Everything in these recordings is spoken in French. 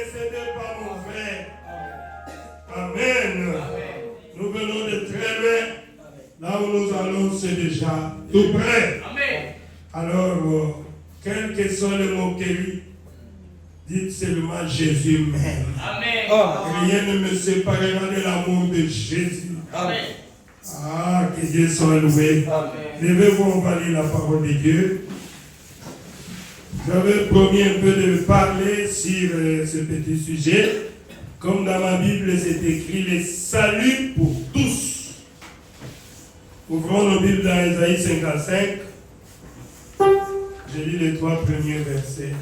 décédé par mon frère. Amen. Nous venons de très loin. Là où nous allons, c'est déjà tout près. Amen. Alors, quels que soient les moqueries, dites seulement Jésus m'aime. Amen. Rien ne me séparera de l'amour de Jésus. Amen. Ah, que Dieu soit loué. Levez-vous, on va lire la parole de Dieu. J'avais promis un peu de parler sur ce petit sujet. Comme dans ma Bible, c'est écrit le salut pour tous. Ouvrons nos Bibles dans Ésaïe 55. Je lis les 3 premiers versets.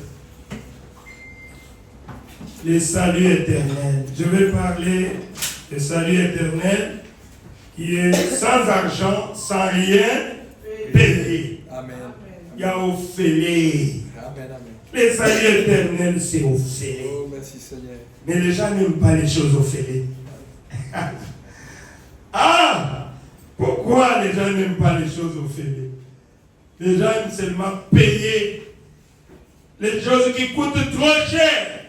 Le salut éternel. Je vais parler du salut éternel qui est sans argent, sans rien payer. Amen. Il y a Ophélie. Amen, amen. Le salut éternel, c'est Ophélie. Oh, merci Seigneur. Mais les gens n'aiment pas les choses Ophélie. Ah! Pourquoi les gens n'aiment pas les choses Ophélie? Les gens aiment seulement payer les choses qui coûtent trop cher.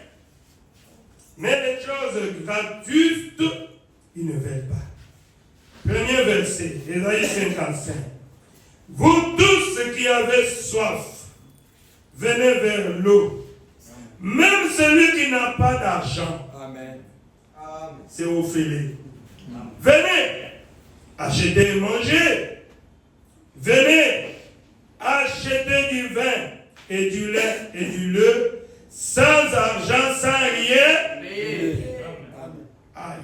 Mais les choses gratuites, ils ne veulent pas. Premier verset, Ésaïe 55. Vous tous qui avez soif, venez vers l'eau. Même celui qui n'a pas d'argent, Amen. c'est Ophélie. Venez acheter et manger. Venez acheter du vin et du lait et du lait sans argent, sans rien. Amen. Aïe.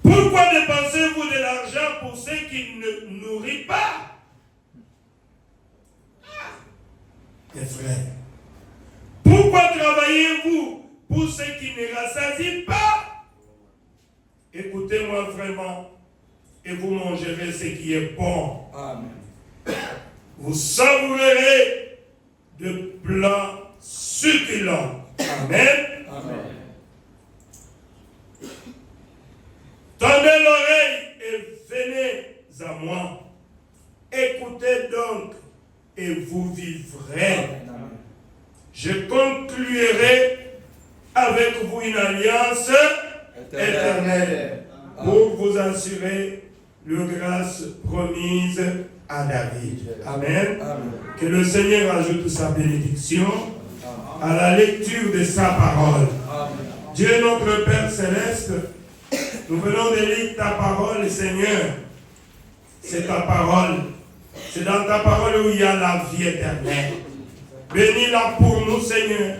Pourquoi dépensez-vous de l'argent pour ceux qui ne nourrissent pas? Mes frères, pourquoi travaillez-vous pour ceux qui ne rassasient pas? Écoutez-moi vraiment, et vous mangerez ce qui est bon. Amen. Vous savourerez de plats succulents. Amen. Amen. Tendez l'oreille et venez à moi. Écoutez donc et vous vivrez. Amen. Je conclurai avec vous une alliance éternelle pour vous assurer la grâce promise à David. Amen. Amen. Que le Seigneur ajoute sa bénédiction à la lecture de sa parole. Amen. Dieu notre Père Céleste, nous venons de lire ta parole, Seigneur. C'est ta parole. C'est dans ta parole où il y a la vie éternelle. Bénis-la pour nous, Seigneur.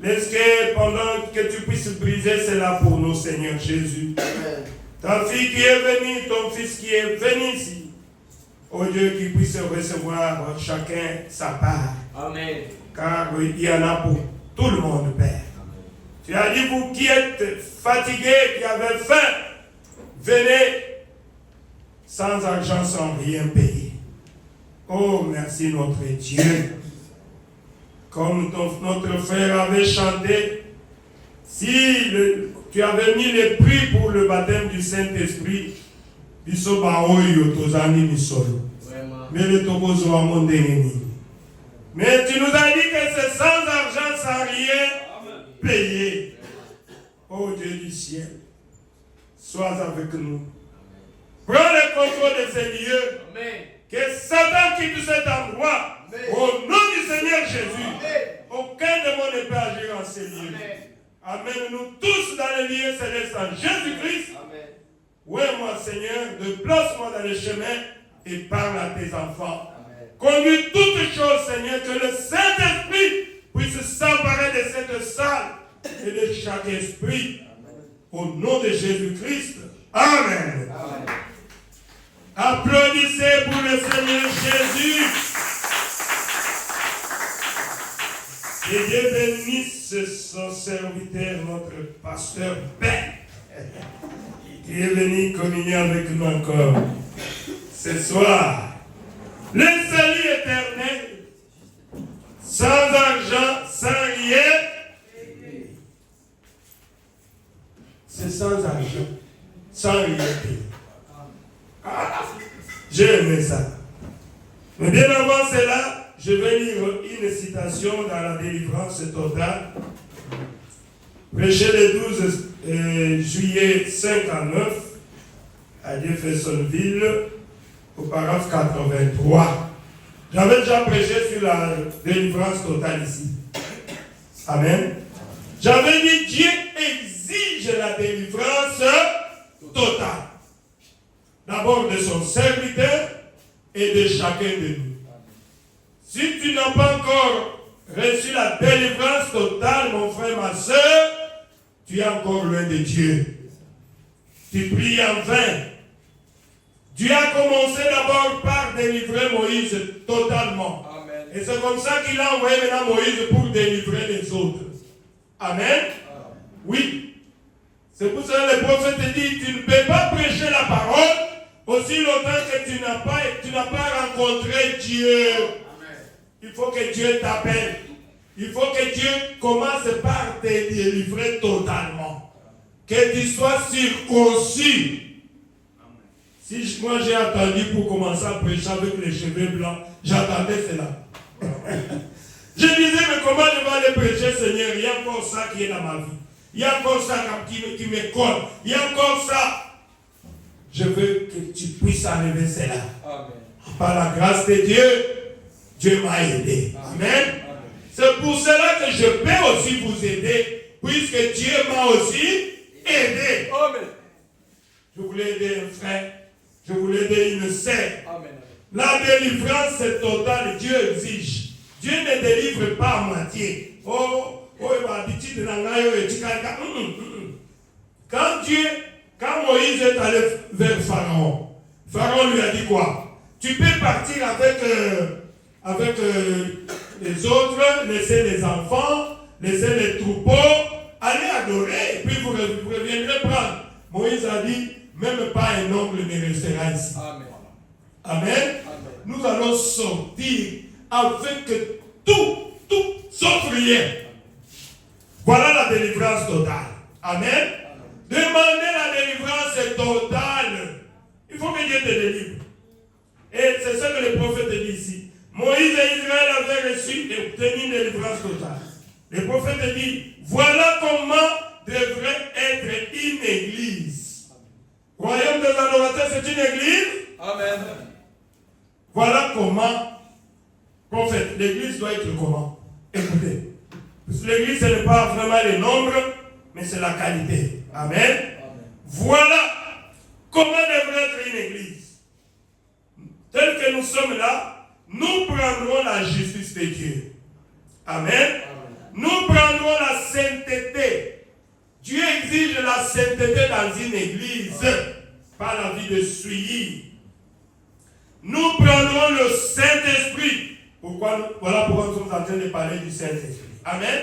Laisse que pendant que tu puisses briser cela pour nous, Seigneur Jésus. Amen. Ta fille qui est venue, ton fils qui est venu ici. Oh Dieu, qui puisse recevoir chacun sa part. Amen. Car il y en a pour tout le monde, Père. Tu as dit, vous qui êtes fatigués, qui avez faim, venez sans argent, sans rien payer. Oh, merci notre Dieu. Comme notre frère avait chanté, si tu avais mis les prix pour le baptême du Saint-Esprit, mais tu nous as dit que c'est sans argent, sans rien payé. Oh Dieu du ciel, sois avec nous. Prends le contrôle de ces lieux. Amen. Que Satan quitte cet endroit. Amen. Au nom du Seigneur Jésus. Amen. Aucun démon ne peut agir en ces lieux. Amène-nous tous dans les lieux célestes en Jésus-Christ. Amen. Oui, moi Seigneur, déplace-moi dans les chemins et parle à tes enfants. Amen. Conduis toutes choses, Seigneur, que le Saint-Esprit puisse s'emparer de cette salle et de chaque esprit. Au nom de Jésus-Christ. Amen. Amen. Applaudissez pour le Seigneur Jésus. Que Dieu bénisse son serviteur, notre pasteur Ben, qui est venu communier avec nous encore ce soir. Le salut éternel, sans argent, sans rien. C'est sans argent, sans rien payer. Ah, j'ai aimé ça. Mais bien avant cela, je vais vais lire une citation dans la délivrance totale, prêchée le 12 juillet 59 à Jeffersonville, au paragraphe 83. J'avais déjà prêché sur la délivrance totale ici. Amen. J'avais dit Dieu exige la délivrance totale. D'abord de son serviteur et de chacun de nous. Si tu n'as pas encore reçu la délivrance totale, mon frère, ma soeur, tu es encore loin de Dieu. Tu pries en vain. Dieu a commencé d'abord par délivrer Moïse totalement. Amen. Et c'est comme ça qu'il a envoyé maintenant Moïse pour délivrer les autres. Amen. Amen. Oui. C'est pour ça que le prophète dit, tu ne peux pas prêcher la parole aussi longtemps que tu n'as pas rencontré Dieu. Amen. Il faut que Dieu t'appelle. Il faut que Dieu commence par te délivrer totalement. Que tu sois circoncis. Si moi j'ai attendu pour commencer à prêcher avec les cheveux blancs, j'attendais cela. Je disais, mais comment je vais aller prêcher, Seigneur? Il y a encore ça qui est dans ma vie. Il y a encore ça qui me colle. Il y a encore ça. Je veux que tu puisses enlever cela. Amen. Par la grâce de Dieu, Dieu m'a aidé. Amen. Amen. C'est pour cela que je peux aussi vous aider, puisque Dieu m'a aussi aidé. Amen. Je voulais aider un frère. Je voulais aider une sœur. La délivrance est totale. Dieu exige. Dieu ne délivre pas à moitié. Quand Moïse est allé vers Pharaon, Pharaon lui a dit quoi? Tu peux partir avec les autres, laisser les enfants, laisser les troupeaux, aller adorer, et puis vous reviendrez prendre. Moïse a dit, même pas un ongle ne restera ici. Amen. Amen. Amen. Nous allons sortir avec tout sauf rien. Voilà la délivrance totale. Amen. Amen. Demandez la délivrance totale. Il faut que Dieu te délivre. Et c'est ça que le prophète dit ici. Moïse et Israël avaient reçu et obtenu une délivrance totale. Le prophète dit, voilà comment devrait être une église. Royaume des adorateurs, c'est une église. Amen. Voilà comment, prophète, l'église doit être comment? Écoutez. Parce que l'église, ce n'est pas vraiment les nombres, mais c'est la qualité. Amen. Amen. Voilà comment devrait être une église. Tel que nous sommes là, nous prendrons la justice de Dieu. Amen. Amen. Nous prendrons la sainteté. Dieu exige la sainteté dans une église, par la vie de Souilly. Nous prendrons le Saint-Esprit. Voilà pourquoi nous sommes en train de parler du Saint-Esprit. Amen. Amen.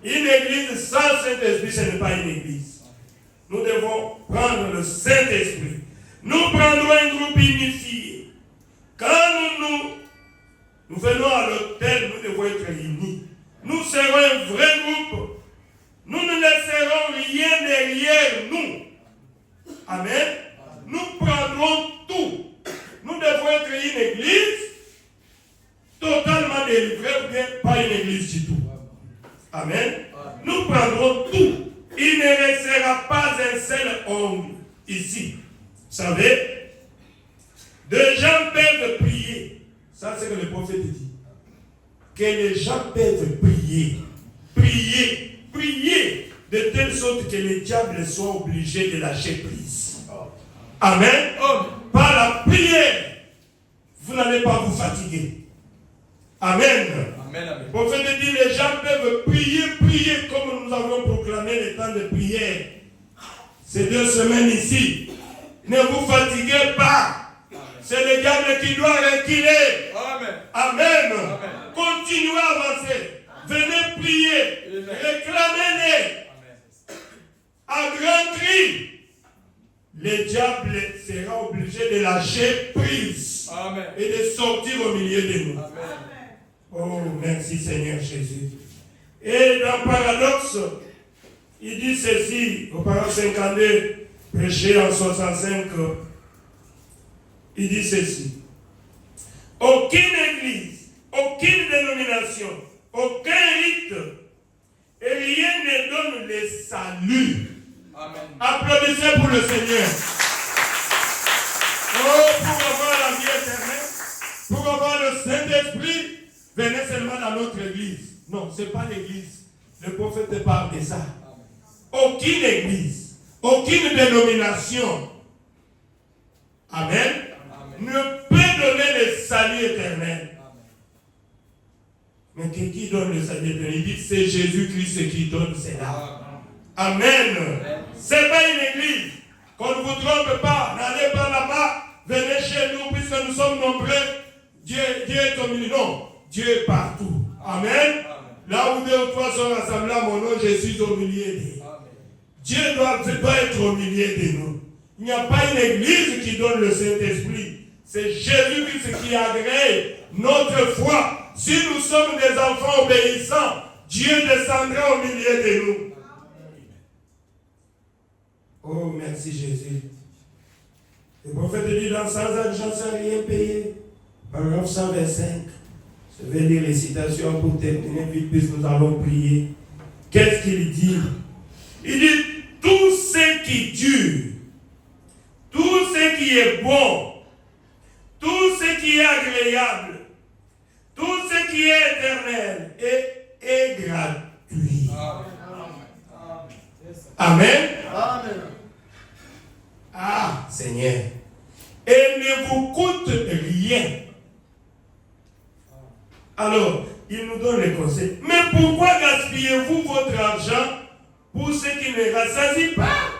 Une église sans Saint-Esprit, ce n'est pas une église. Nous devons prendre le Saint-Esprit. Nous prendrons un groupe unifié. Quand nous venons à l'autel, nous devons être unis. Nous serons un vrai groupe. Nous ne laisserons rien derrière nous. Amen. Amen. Nous prendrons tout. Nous devons être une église totalement délivrée, ou bien pas une église du tout. Amen. Amen. Nous prendrons tout. Il ne restera pas un seul ongle ici. Vous savez, des gens peuvent prier. Ça, c'est ce que le prophète dit. Que les gens peuvent prier. Prier de telle sorte que les diables soient obligés de lâcher prise. Amen. Par la prière, vous n'allez pas vous fatiguer. Amen. Amen. Le prophète dit, les gens peuvent prier comme nous avons proclamé le temps de prière. Ces 2 semaines ici. Ne vous fatiguez pas. C'est le diable qui doit reculer. Amen. Amen. Amen. Continuez à avancer. Venez prier. Réclamez-les. À grand cri. Le diable sera obligé de lâcher prise. Amen. Et de sortir au milieu de nous. Amen. Oh, merci Seigneur Jésus. Et dans Paradoxe, il dit ceci, au paragraphe 52, prêché en 65, il dit ceci. Aucune église, aucune dénomination, aucun rite, et rien ne donne le salut. Amen. Applaudissez pour le Seigneur. Oh, pour avoir la vie éternelle, pour avoir le Saint-Esprit, venez seulement dans notre église. Non, ce n'est pas l'église. Le prophète parle de ça. Aucune église, aucune dénomination, amen, ne peut donner le salut éternel. Mais qui donne le salut éternel? Il dit c'est Jésus-Christ qui donne cela. Amen. Ce n'est pas une église. Qu'on ne vous trompe pas. N'allez pas là-bas. Venez chez nous puisque nous sommes nombreux. Dieu est au milieu. Non. Dieu est partout. Amen. Là où 2 ou 3 sont rassemblés à mon nom, je suis au milieu d'eux. Dieu doit être au milieu de nous. Il n'y a pas une église qui donne le Saint-Esprit. C'est Jésus-Christ qui agrée notre foi. Si nous sommes des enfants obéissants, Dieu descendra au milieu de nous. Oh, merci Jésus. Le prophète dit dans sans argent, sans rien payer. Paragraphe 125. Je vais lire les citations pour terminer vite, puisque nous allons prier. Qu'est-ce qu'il dit? Il dit tout ce qui dure, tout ce qui est bon, tout ce qui est agréable, tout ce qui est éternel est gratuit. Amen. Amen. Ah, Seigneur. Et ne vous coûte rien. Alors, il nous donne les conseils. Mais pourquoi gaspillez-vous votre argent pour ce qui ne rassasie pas?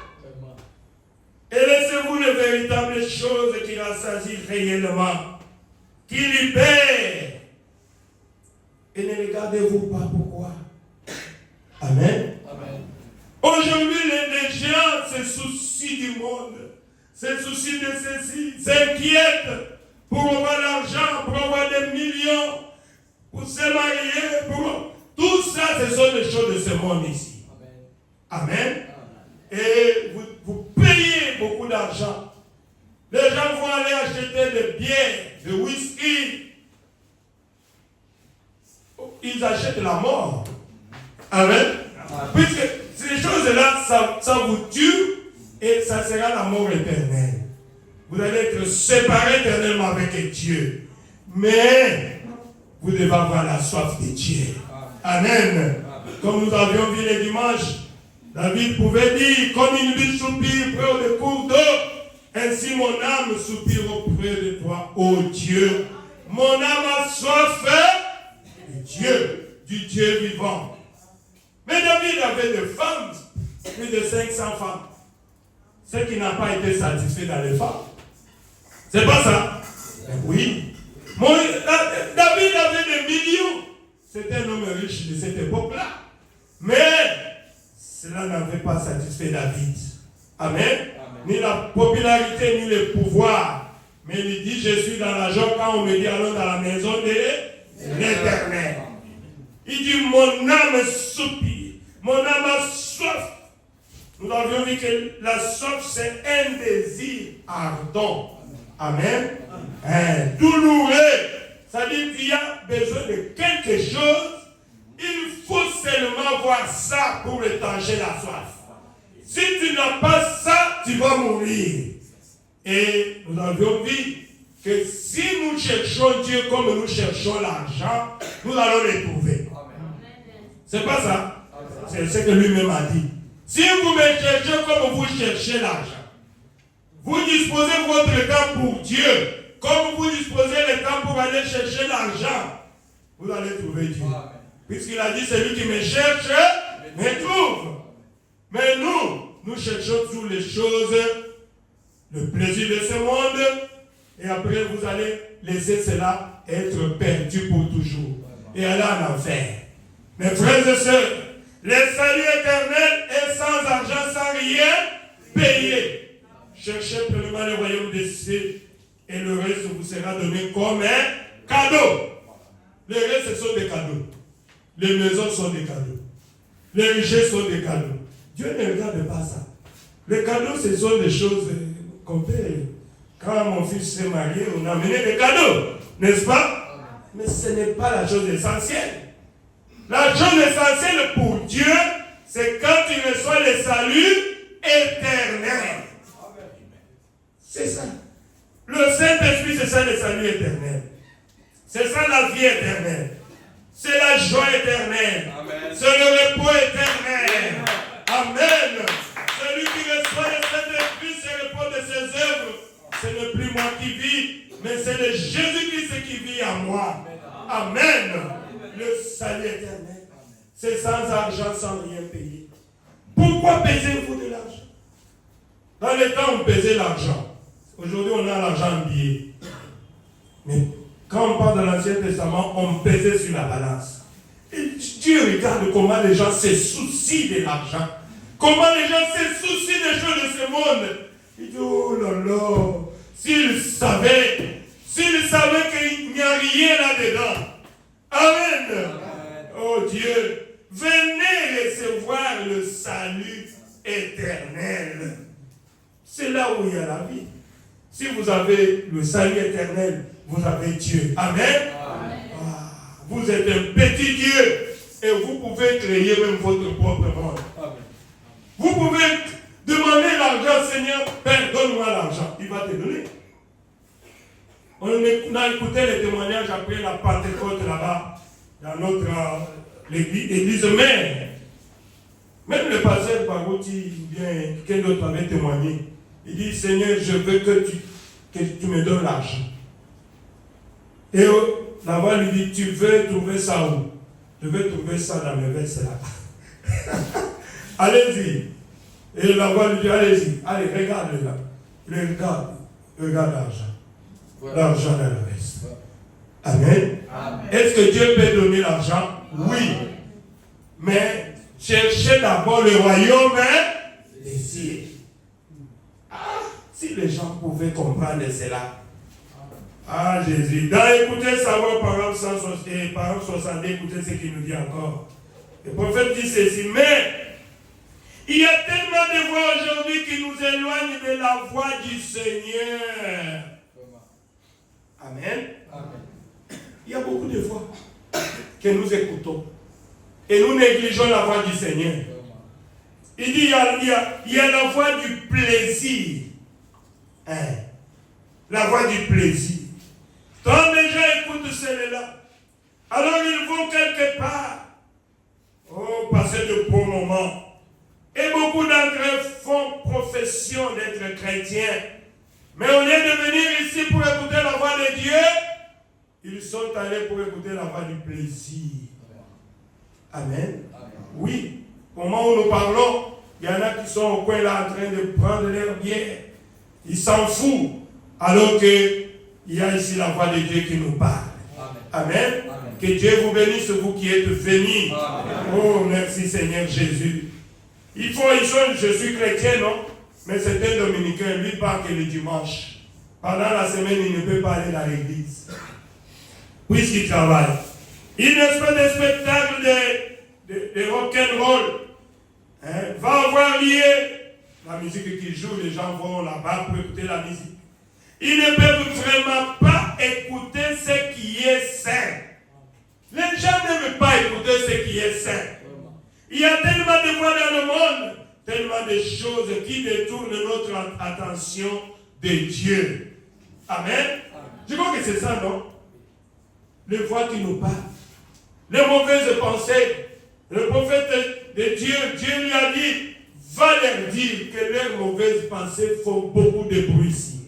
Et laissez-vous les véritables choses qui rassasient réellement, qui libèrent. Et ne regardez-vous pas pourquoi. Amen. Amen. Aujourd'hui, les gens se soucient du monde, se soucient de ceci, s'inquiètent pour avoir l'argent, pour avoir des millions, pour se marier, pour... Tout ça, ce sont des choses de ce monde ici. Amen. Amen. Et vous payez beaucoup d'argent. Les gens vont aller acheter des bières, des whisky. Ils achètent la mort. Amen. Amen. Puisque ces choses-là, ça vous tue et ça sera la mort éternelle. Vous allez être séparés éternellement avec Dieu. Mais vous devez avoir la soif de Dieu. Amen. Amen. Comme nous avions vu les dimanches, David pouvait dire, comme une biche soupire près de cours d'eau, ainsi mon âme soupire auprès de toi, ô Dieu. Mon âme a soif de Dieu, du Dieu vivant. Mais David avait des femmes, plus de 500 femmes. Ce qui n'a pas été satisfait dans les femmes. C'est pas ça? Oui. David avait des millions. C'était un homme riche de cette époque-là. Mais cela n'avait pas satisfait David. Amen. Amen. Ni la popularité, ni le pouvoir. Mais il dit, je suis dans la joie quand on me dit, allons dans la maison de l'Éternel. Il dit, mon âme soupire, mon âme a soif. Nous avions vu que la soif, c'est un désir ardent. Amen. Amen. Douloureux. Ça dit qu'il y a besoin de quelque chose. Il faut seulement voir ça pour étancher la soif. Si tu n'as pas ça, tu vas mourir. Et nous avions vu que si nous cherchons Dieu comme nous cherchons l'argent, nous allons le trouver. C'est pas ça. C'est ce que lui-même a dit. Si vous me cherchez comme vous cherchez l'argent, vous disposez votre temps pour Dieu, comme vous disposez le temps pour aller chercher l'argent, vous allez trouver Dieu. Puisqu'il a dit, celui qui me cherche, me trouve. Mais nous cherchons toutes les choses, le plaisir de ce monde, et après vous allez laisser cela être perdu pour toujours. Et aller en enfer. Mes frères et sœurs, le salut éternel est sans argent, sans rien payer. Cherchez pleinement le royaume des cieux, et le reste vous sera donné comme un cadeau. Le reste, ce sont des cadeaux. Les maisons sont des cadeaux. Les richesses sont des cadeaux. Dieu ne regarde pas ça. Les cadeaux, ce sont des choses qu'on paye. Quand mon fils s'est marié, on a amené des cadeaux. N'est-ce pas? Mais ce n'est pas la chose essentielle. La chose essentielle pour Dieu, c'est quand tu reçois le salut éternel. C'est ça. Le Saint-Esprit, c'est ça le salut éternel. C'est ça la vie éternelle. C'est la joie éternelle. C'est le repos éternel. Amen. Celui qui reçoit le Saint-Esprit se repose de ses œuvres. Ce n'est plus moi qui vis, mais c'est le Jésus-Christ qui vit en moi. Amen. Le salut éternel. C'est sans argent, sans rien payer. Pourquoi pesez-vous de l'argent? Dans le temps, on pesait l'argent. Aujourd'hui, on a l'argent en billets. Mais quand on parle de l'Ancien Testament, on pesait sur la balance. Et Dieu regarde comment les gens se soucient de l'argent. Comment les gens se soucient des choses de ce monde. Il dit, oh là là, s'ils savaient qu'il n'y a rien là-dedans. Amen. Amen. Oh Dieu, venez recevoir le salut éternel. C'est là où il y a la vie. Si vous avez le salut éternel, vous avez Dieu. Amen. Amen. Ah, vous êtes un petit Dieu et vous pouvez créer même votre propre monde. Amen. Vous pouvez demander l'argent, Seigneur, Père, donne-moi l'argent. Il va te donner. On a écouté les témoignages après la Pentecôte là-bas, dans notre l'église mère. Même le pasteur Bagoti, bien, quelqu'un d'autre avait témoigné. Il dit, Seigneur, je veux que tu me donnes l'argent. Et là-bas, il dit, tu veux trouver ça où? Je veux trouver ça dans mes vestes là. Allez-y. Et là-bas, il dit, allez-y. Allez, regarde là. Il regarde l'argent. Voilà. L'argent dans la veste. Amen. Amen. Est-ce que Dieu peut donner l'argent? Oui. Amen. Mais cherchez d'abord le royaume des cieux. Ah, si les gens pouvaient comprendre cela. Ah, Jésus. Écoutez, savoir parole 62, écoutez ce qu'il nous dit encore. Le prophète dit ceci, mais il y a tellement de voix aujourd'hui qui nous éloignent de la voix du Seigneur. Amen. Amen. Il y a beaucoup de voix que nous écoutons. Et nous négligeons la voix du Seigneur. Il dit, il y a la voix du plaisir. Hein? La voix du plaisir. Quand les gens écoutent celle-là, alors ils vont quelque part. Oh, passer de bons moments. Et beaucoup d'entre eux font profession d'être chrétiens. Mais au lieu de venir ici pour écouter la voix de Dieu, ils sont allés pour écouter la voix du plaisir. Amen. Amen. Oui, au moment où nous parlons, il y en a qui sont au coin là en train de prendre leur bière. Ils s'en foutent. Alors qu'il y a ici la voix de Dieu qui nous parle. Amen. Amen. Amen. Que Dieu vous bénisse, vous qui êtes venus. Amen. Oh, merci Seigneur Jésus. Je suis chrétien, non? Mais c'est un dominicain, lui part que le dimanche. Pendant la semaine, il ne peut pas aller dans l'église. Puisqu'il travaille. Il ne fait des spectacles de rock'n'roll. Hein? Va avoir lieu. La musique qu'il joue, les gens vont là-bas pour écouter la musique. Ils ne peuvent vraiment pas écouter ce qui est saint. Les gens n'aiment pas écouter ce qui est saint. Il y a tellement de voix dans le monde, tellement de choses qui détournent notre attention de Dieu. Amen. Je crois que c'est ça, non? Les voix qui nous parlent. Les mauvaises pensées. Le prophète de Dieu, Dieu lui a dit, va leur dire que leurs mauvaises pensées font beaucoup de bruit ici.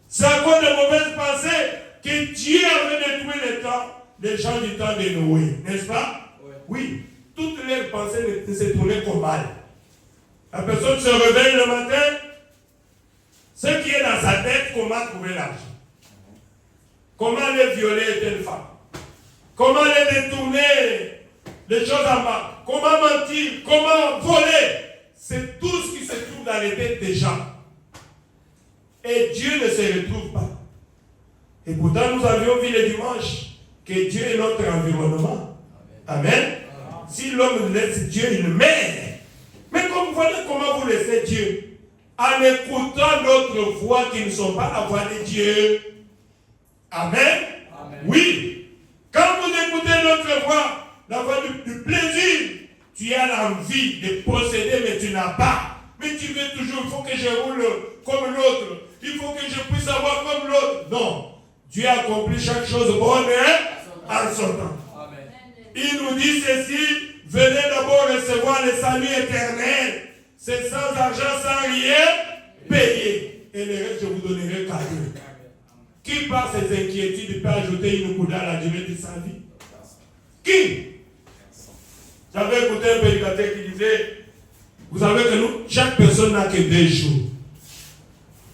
C'est à cause de mauvaises pensées que Dieu avait détruit le temps, les gens du temps de Noé, n'est-ce pas? Oui. Toutes leurs pensées ne se tournaient qu'au mal. La personne se réveille le matin, ce qui est dans sa tête, comment trouver l'argent? Comment aller violer telle femme? Comment aller détourner les choses en mal? Comment mentir? Comment voler? C'est tout ce qui se trouve dans les têtes des gens. Et Dieu ne se retrouve pas. Et pourtant, nous avions vu le dimanche que Dieu est notre environnement. Amen. Si l'homme laisse Dieu, il meurt. Mais comme voilà comment vous laissez Dieu, en écoutant d'autres voix qui ne sont pas la voix de Dieu. Amen. Amen. Oui. Quand vous écoutez notre voix, la voix du plaisir, tu as l'envie de posséder, mais tu n'as pas. Mais tu veux toujours, il faut que je roule comme l'autre. Il faut que je puisse avoir comme l'autre. Non. Dieu accomplit chaque chose bonne en son temps. Amen. Il nous dit ceci, venez d'abord recevoir le salut éternel. C'est sans argent, sans rien payer. Et le reste, je vous donnerai cadeau. Qui par ses inquiétudes peut ajouter une coude à la durée de sa vie? Qui? J'avais écouté un prédicateur qui disait, vous savez que nous, chaque personne n'a que 2 jours.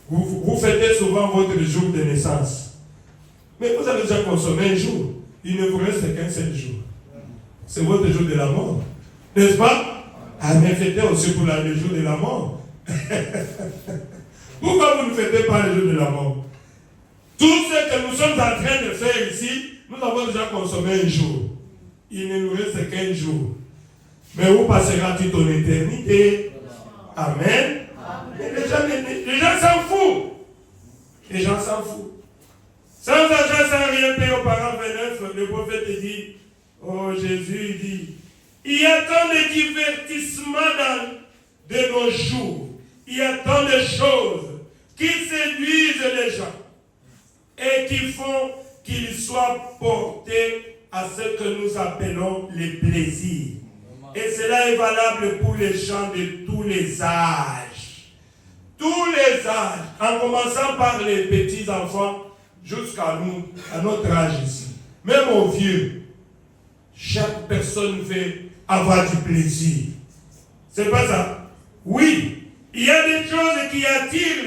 Vous fêtez souvent votre jour de naissance. Mais vous avez déjà consommé un jour. Il ne vous reste qu'un seul jour. C'est votre jour de la mort. N'est-ce pas? Ah, mais fêtez aussi pour le jour de la mort. Pourquoi vous ne fêtez pas le jour de la mort? Tout ce que nous sommes en train de faire ici, nous avons déjà consommé un jour. Il ne nous reste qu'un jour. Mais où passera-t-il ton éternité? Amen. Mais les gens s'en foutent. Les gens s'en foutent. Sans argent, sans rien payer aux parents 29, le prophète dit, oh Jésus, il dit, il y a tant de divertissements de nos jours. Il y a tant de choses qui séduisent les gens et qui font qu'ils soient portés à ce que nous appelons les plaisirs. Et cela est valable pour les gens de tous les âges. Tous les âges, en commençant par les petits enfants jusqu'à nous, à notre âge ici. Même aux vieux, chaque personne veut avoir du plaisir. C'est pas ça? Oui, il y a des choses qui attirent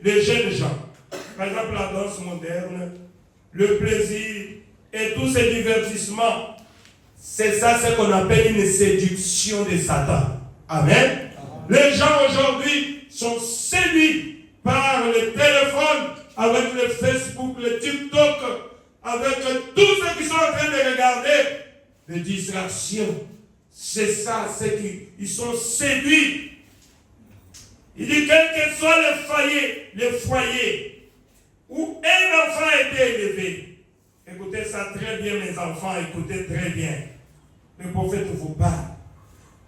les jeunes gens. Par exemple, la danse moderne, le plaisir et tous ces divertissements. C'est ça ce qu'on appelle une séduction de Satan. Amen. Les gens aujourd'hui sont séduits par le téléphone, avec le Facebook, le TikTok, avec tous ceux qui sont en train de regarder les distractions. C'est ça, c'est qu'ils sont séduits. Il dit quel que soit le foyer où un enfant a été élevé. Écoutez ça très bien, mes enfants, écoutez très bien. Le prophète vous parle.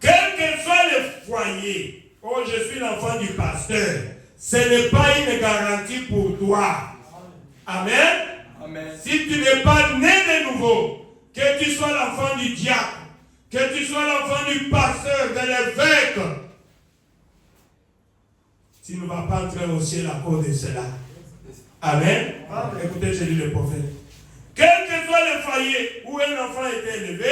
Quel que soit le foyer, oh, je suis l'enfant du pasteur, ce n'est pas une garantie pour toi. Amen. Amen. Si tu n'es pas né de nouveau, que tu sois l'enfant du diable, que tu sois l'enfant du pasteur, de l'évêque, tu ne vas pas entrer au ciel à cause de cela. Amen. Amen. Écoutez, je lis le prophète. Quel que soit le foyer où un enfant a été élevé,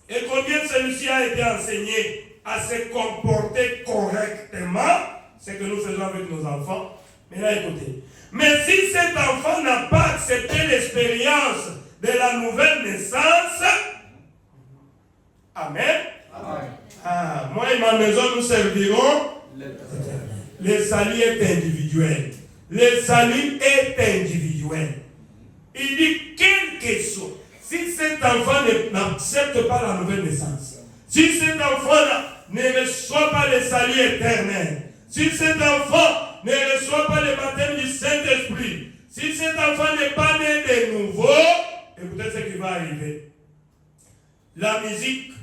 et combien celui-ci a été enseigné à se comporter correctement, c'est que nous faisons avec nos enfants. Mais là, écoutez. Mais si cet enfant n'a pas accepté l'expérience de la nouvelle naissance, Amen. Amen. Ah, moi et ma maison, nous servirons. Le salut est individuel. Le salut est individuel. Il dit, quel que soit, si cet enfant n'accepte pas la nouvelle naissance, si cet enfant ne reçoit pas le salut éternel, si cet enfant ne reçoit pas le baptême du Saint-Esprit, si cet enfant n'est pas né de nouveau, écoutez ce qui va arriver. La musique,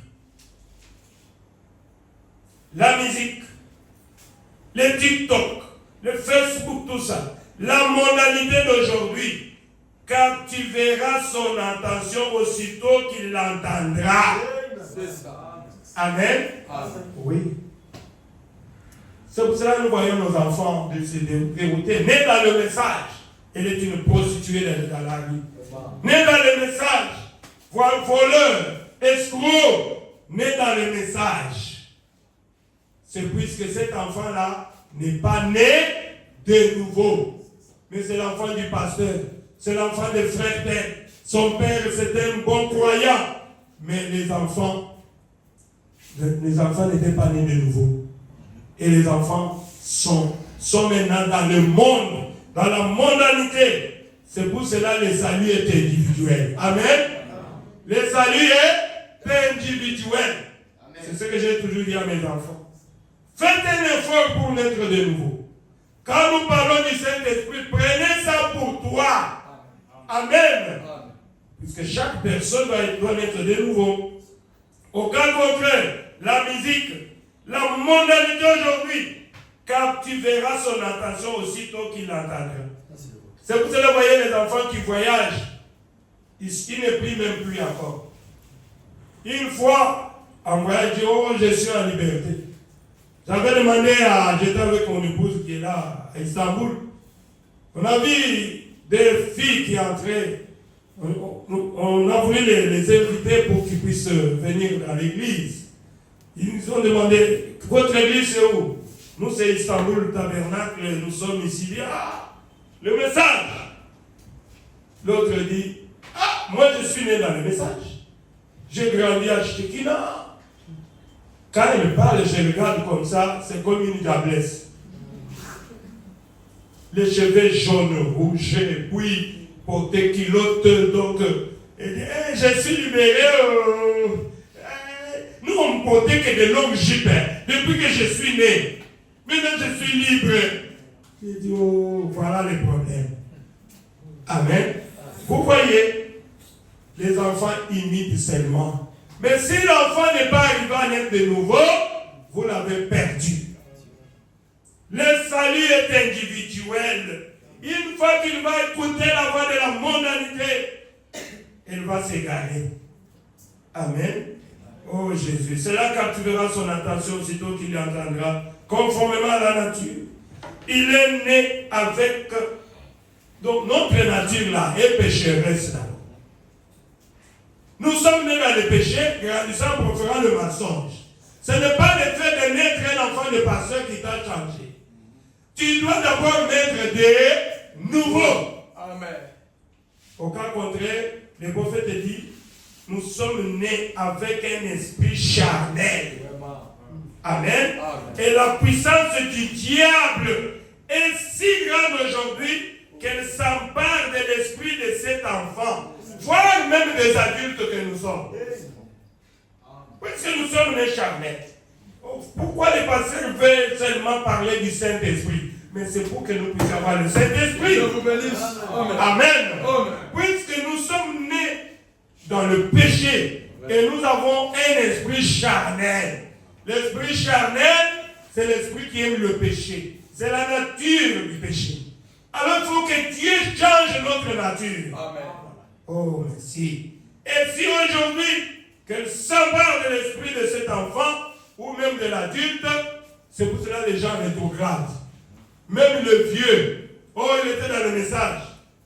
le TikTok, le Facebook, tout ça, la modalité d'aujourd'hui, car tu verras son intention aussitôt qu'il l'entendra. Amen. Amen. Oui. C'est pour cela que nous voyons nos enfants se dérouter. Nés dans le message, elle est une prostituée dans la vie. Nés dans le message, voleur, escroc, nés dans le message. C'est puisque cet enfant-là n'est pas né de nouveau. Mais c'est l'enfant du pasteur. C'est l'enfant des frères d'elle. Son père, c'était un bon croyant. Mais les enfants n'étaient pas nés de nouveau. Et les enfants sont maintenant dans le monde, dans la mondanité. C'est pour cela que le salut est individuel. Amen. Le salut est individuel. C'est ce que j'ai toujours dit à mes enfants. Faites un effort pour naître de nouveau. Quand nous parlons du Saint-Esprit, prenez ça pour toi. Amen. puisque chaque personne doit naître de nouveau. Au cas contraire, la musique, la mondialité aujourd'hui, captivera son attention aussitôt qu'il l'entendra. C'est pour cela que vous voyez les enfants qui voyagent, ils ne prient même plus encore. Une fois, en voyage, oh, je suis en liberté. J'avais demandé j'étais avec mon épouse qui est là, à Istanbul. On a vu des filles qui entraient. On a voulu les inviter pour qu'ils puissent venir dans l'église. Ils nous ont demandé, votre église c'est où? Nous c'est Istanbul, le tabernacle, nous sommes ici. Ah, le message. L'autre dit, ah, moi je suis né dans le message. J'ai grandi à Chtekina. Quand il parle, je regarde comme ça, c'est comme une diablesse. Les cheveux jaunes, rouges, puis porter culotte, donc, il dit, hey, je suis libéré. Nous, on ne portait que de longues jupes depuis que je suis né. Maintenant, je suis libre. Il dit, oh, voilà les problèmes. Amen. Vous voyez, les enfants imitent seulement. Mais si l'enfant n'est pas arrivé à naître de nouveau, vous l'avez perdu. Le salut est individuel. Une fois qu'il va écouter la voix de la mondanité, il va s'égarer. Amen. Oh Jésus, cela captivera son attention aussitôt qu'il entendra, conformément à la nature. Il est né avec... Donc notre nature là est pécheresse là. Nous sommes nés dans le péché, grandissant pour faire le mensonge. Ce n'est pas le fait de naître un enfant de pasteur qui t'a changé. Tu dois d'abord naître de nouveau. Amen. Au cas contraire, le prophète dit, nous sommes nés avec un esprit charnel. Amen. Amen. Et la puissance du diable est si grande aujourd'hui qu'elle s'empare de l'esprit de cet enfant, voire même des adultes que nous sommes. Puisque nous sommes nés charnels. Pourquoi les pasteurs veulent seulement parler du Saint-Esprit? Mais c'est pour que nous puissions avoir le Saint-Esprit. Amen. Amen. Puisque nous sommes nés dans le péché et nous avons un esprit charnel. L'esprit charnel, c'est l'esprit qui aime le péché. C'est la nature du péché. Alors il faut que Dieu change notre nature. Amen. Oh, merci. Et si aujourd'hui, qu'elle s'empare de l'esprit de cet enfant, ou même de l'adulte, c'est pour cela que les gens rétrogradent. Même le vieux, oh, il était dans le message,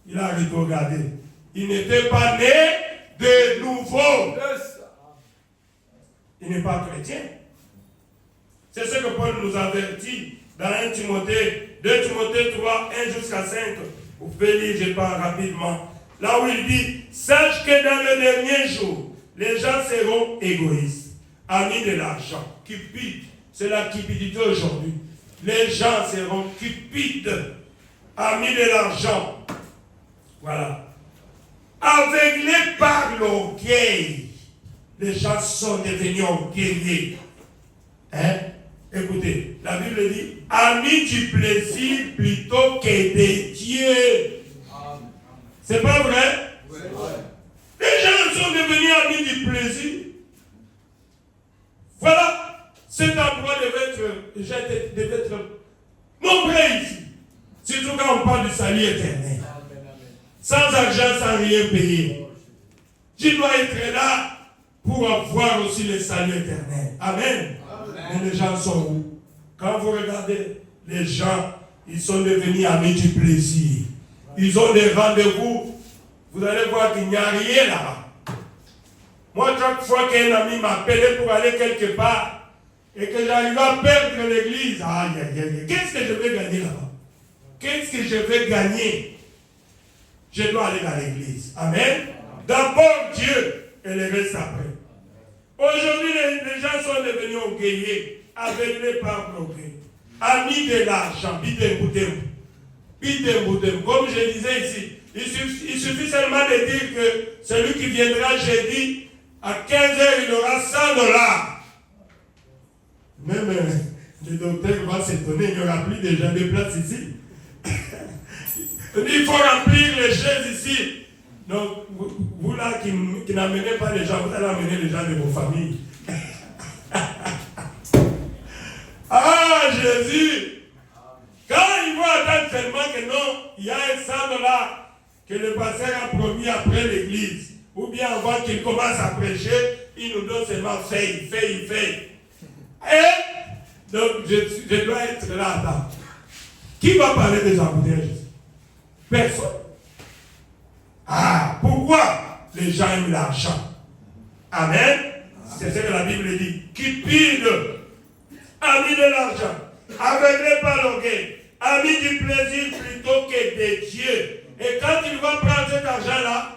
il a rétrogradé. Il n'était pas né de nouveau. Il n'est pas chrétien. C'est ce que Paul nous avertit dans 1 Timothée, 2 Timothée 3, 1 jusqu'à 5. Vous pouvez lire, je parle rapidement. Là où il dit, sache que dans le dernier jour, les gens seront égoïstes, amis de l'argent, cupides. C'est la cupidité aujourd'hui. Les gens seront cupides, amis de l'argent. Voilà. Aveuglés par l'orgueil. Les gens sont devenus orgueilleux. Hein? Écoutez, la Bible dit, amis du plaisir plutôt que de Dieu. C'est pas vrai? Oui. Les gens sont devenus amis du plaisir. Voilà, cet endroit devait être nombreux ici. Surtout quand on parle du salut éternel. Sans argent, sans rien payer. Tu dois être là pour avoir aussi le salut éternel. Amen. Mais les gens sont où? Quand vous regardez, les gens, ils sont devenus amis du plaisir. Ils ont des rendez-vous. Vous allez voir qu'il n'y a rien là-bas. Moi, chaque fois qu'un ami m'appelait pour aller quelque part et que j'arrive à perdre l'église, aïe, aïe, aïe, qu'est-ce que je vais gagner là-bas? Qu'est-ce que je vais gagner? Je dois aller dans l'église. Amen. D'abord Dieu et le reste après. Aujourd'hui, les gens sont devenus orgueillés, aveuglés par l'orgueil. Amis de l'argent, comme je disais ici, il suffit seulement de dire que celui qui viendra jeudi, à 15h, il aura $100. Même le docteur va s'étonner, il n'y aura plus de place ici. Il faut remplir les chaises ici. Donc, vous là qui n'amenez pas les gens, vous allez amener les gens de vos familles. Ah, Jésus! Quand ils vont attendre seulement que non, il y a un sang là que le pasteur a promis après l'église, ou bien avant qu'il commence à prêcher, il nous donne seulement fait. Et donc, je dois être là à temps. Qui va parler des embouteillages? Personne. Ah, pourquoi les gens aiment l'argent? Amen. C'est ce que la Bible dit. Cupide, ami de l'argent, aveuglé par l'orgueil, ami du plaisir plutôt que de Dieu. Et quand il va prendre cet argent-là,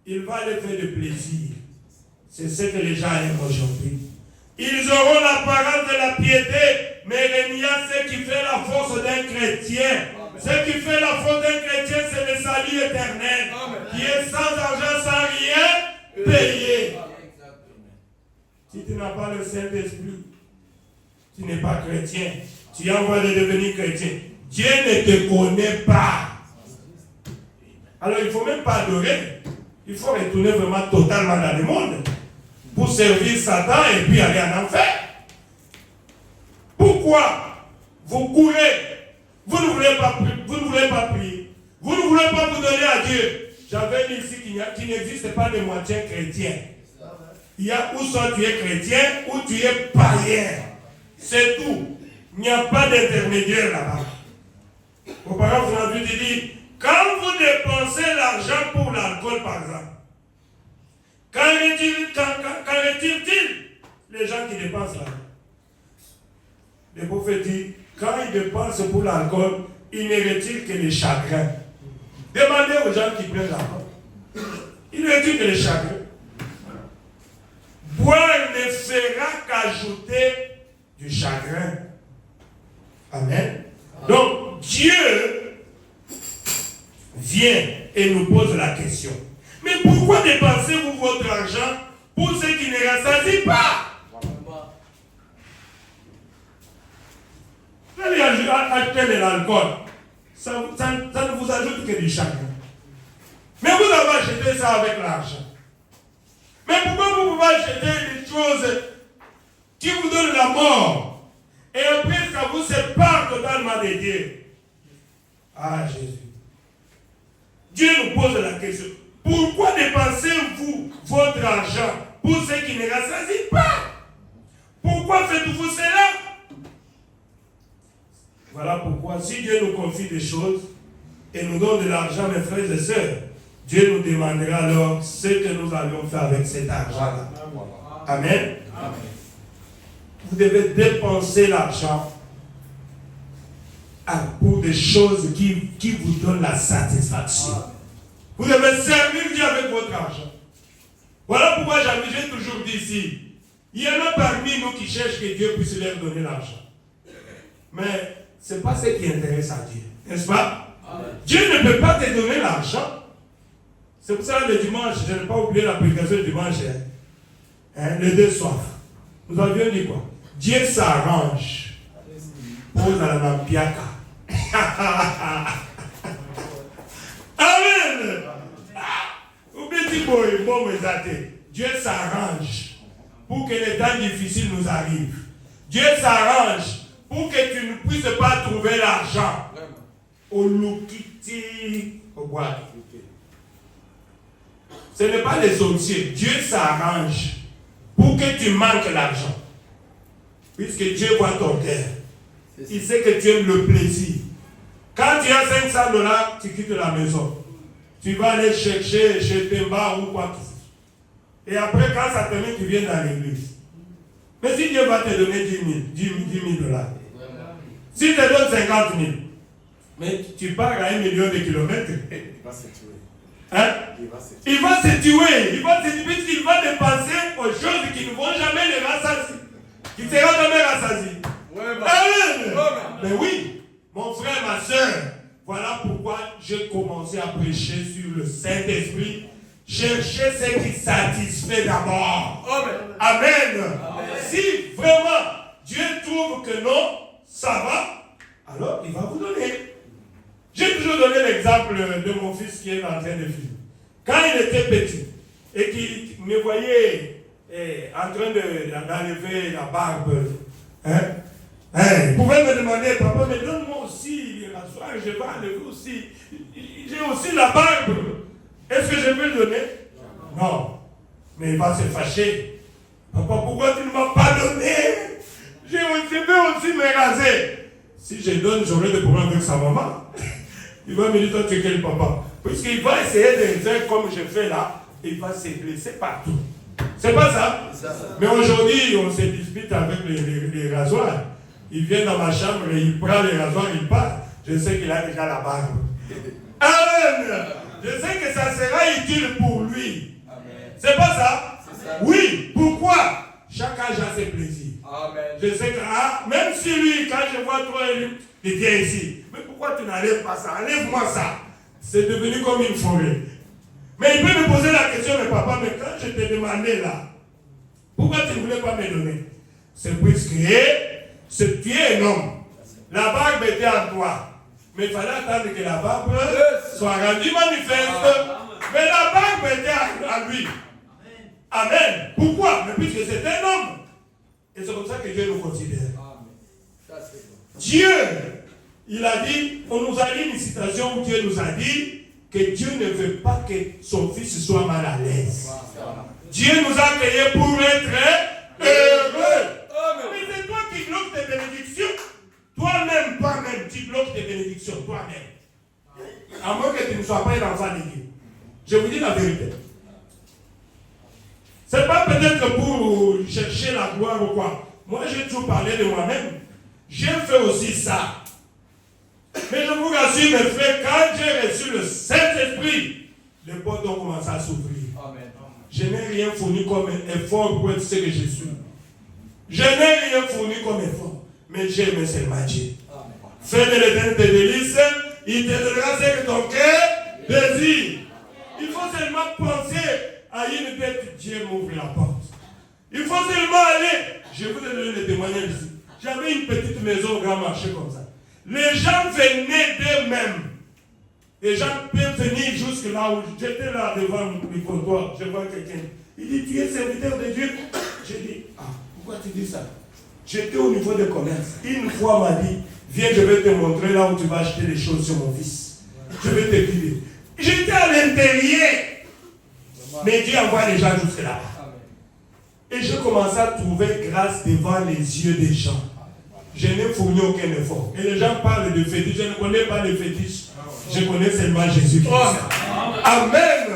il va le faire de plaisir. C'est ce que les gens aiment aujourd'hui. Ils auront l'apparence de la piété, mais il y a ce qui fait la force d'un chrétien. Ce qui fait la force d'un chrétien, c'est le salut éternel, qui est sans argent, sans rien payer. Si tu n'as pas le Saint-Esprit, tu n'es pas chrétien. Tu es en voie de devenir chrétien. Dieu ne te connaît pas. Alors il ne faut même pas adorer. Il faut retourner vraiment totalement dans le monde pour servir Satan et puis aller en enfer. Pourquoi vous courez? Vous ne voulez pas prier. Vous ne voulez pas vous donner à Dieu. J'avais dit ici qu'il n'existe pas de moitié chrétien. Il y a où soit tu es chrétien ou tu es païen. C'est tout. Il n'y a pas d'intermédiaire là-bas. Vos parents vous ont dit, quand vous dépensez l'argent pour l'alcool par exemple, qu'en retire-t-il les gens qui dépensent l'argent? Les prophètes disent, quand ils dépensent pour l'alcool, ils ne retirent que les chagrins. Demandez aux gens qui prennent l'alcool. Ils ne retirent que les chagrins. Boire ne fera qu'ajouter du chagrin. Amen. Donc, Dieu vient et nous pose la question. Mais pourquoi dépensez-vous votre argent pour ceux qui ne rassasient pas? Vous allez acheter de l'alcool. Ça ne vous ajoute que du chagrin. Mais vous avez acheté ça avec l'argent. Mais pourquoi vous pouvez acheter des choses qui vous donnent la mort et après ça vous sépare totalement de Dieu? Ah Jésus. Dieu nous pose la question. Pourquoi dépensez-vous votre argent pour ceux qui ne rassasient pas? Pourquoi faites-vous cela? Voilà pourquoi si Dieu nous confie des choses et nous donne de l'argent, mes frères et sœurs, Dieu nous demandera alors ce que nous allions faire avec cet argent-là. Amen. Amen. Vous devez dépenser l'argent pour des choses qui vous donnent la satisfaction. Vous devez servir Dieu avec votre argent. Voilà pourquoi j'ai toujours dit ici, il y en a parmi nous qui cherchent que Dieu puisse leur donner l'argent. Mais ce n'est pas ce qui intéresse à Dieu. N'est-ce pas? Amen. Dieu ne peut pas te donner l'argent. C'est pour ça que le dimanche, je n'ai pas oublié la prédication du dimanche, les deux soirs. Nous avions dit quoi? Dieu s'arrange. Pose à la nampiaka. Amen. Dieu s'arrange pour que les temps difficiles nous arrivent. Dieu s'arrange pour que tu ne puisses pas trouver l'argent. Au loukiti, au bois. Ce n'est pas les sorciers. Dieu s'arrange pour que tu manques l'argent. Puisque Dieu voit ton cœur. Il sait que tu aimes le plaisir. Quand tu as $500, tu quittes la maison. Tu vas aller chercher chez Temba ou quoi que ce soit. Et après, quand ça termine, tu viens dans l'église. Mais si Dieu va te donner $10,000, si tu te donnes 50 000, mais tu pars à 1 million de kilomètres, il va se tuer. Hein? Il va se tuer, puisqu'il va dépenser aux choses qui ne vont jamais les rassasier. Qui ne seront jamais rassasiés. Amen. Mais oui, mon frère, ma soeur, voilà pourquoi j'ai commencé à prêcher sur le Saint-Esprit. Cherchez ce qui satisfait d'abord. Amen. Amen. Si vraiment Dieu trouve que non, ça va, alors il va vous donner. J'ai toujours donné l'exemple de mon fils qui est en train de vivre. Quand il était petit et qu'il me voyait en train d'enlever la barbe, il pouvait me demander, papa, mais donne-moi aussi les rasoirs, je vais enlever aussi. J'ai aussi la barbe. Est-ce que je peux le donner? Non. Mais il va se fâcher. Papa, pourquoi tu ne m'as pas donné? Je veux aussi me raser. Si je donne, j'aurai des problèmes avec sa maman. Il va me dire, toi, tu es quel papa? Puisqu'il va essayer de faire comme je fais là, il va se blesser partout. C'est pas ça? Mais aujourd'hui, on se dispute avec les rasoirs. Il vient dans ma chambre, et il prend les rasoirs, il part. Je sais qu'il a déjà la barbe. Amen! Je sais que ça sera utile pour lui. Amen. C'est pas ça? Oui. Pourquoi? Chaque âge a ses plaisirs. Amen. Je sais que même si lui, quand je vois toi, il vient ici. Mais pourquoi tu n'enlèves pas ça? Enlève-moi ça. C'est devenu comme une forêt. Mais il peut me poser la question, mais papa, mais quand je t'ai demandé là, pourquoi tu ne voulais pas me donner? C'est puisque tu es un homme. La barbe était en toi. Mais il fallait attendre que la barbe soit rendue manifeste. Mais la barbe était à lui. Amen. Pourquoi? Mais puisque c'est un homme. Et c'est comme ça que Dieu nous considère. Dieu, il a dit, on nous a dit une citation où Dieu nous a dit que Dieu ne veut pas que son fils soit mal à l'aise. Dieu nous a créés pour être heureux. Mais c'est toi qui bloques tes bénédictions. Toi-même, toi-même, tu bloques tes bénédictions, toi-même. À moins que tu ne sois pas un enfant de Dieu. Je vous dis la vérité. Ce n'est pas peut-être pour chercher la gloire ou quoi. Moi, j'ai toujours parlé de moi-même. J'ai fait aussi ça. Mais je vous rassure, mes frères, quand j'ai reçu le Saint-Esprit, les portes ont commencé à s'ouvrir. Je n'ai rien fourni comme effort pour être ce que je suis. Je n'ai rien fourni comme effort. Mais j'ai aimé seulement Dieu. Fais de l'Éternel tes délices, il te donnera ce que ton cœur désire. Il faut seulement penser à une bête, Dieu m'ouvre la porte. Il faut seulement aller. Je vous ai donné le témoignage ici. J'avais une petite maison au grand marché comme ça. Les gens venaient d'eux-mêmes. Les gens peuvent venir jusque là où j'étais là devant le comptoir. Je vois quelqu'un. Il dit, tu es serviteur de Dieu. J'ai dit, pourquoi tu dis ça? J'étais au niveau de commerce. Une fois, m'a dit, viens, je vais te montrer là où tu vas acheter les choses sur mon fils. Je vais te guider. J'étais à l'intérieur. Mais Dieu envoie les gens jusque là. Et je commençais à trouver grâce devant les yeux des gens. Je n'ai fourni aucun effort. Et les gens parlent de fétiche. Je ne connais pas les fétiches. Je connais seulement Jésus-Christ. Amen.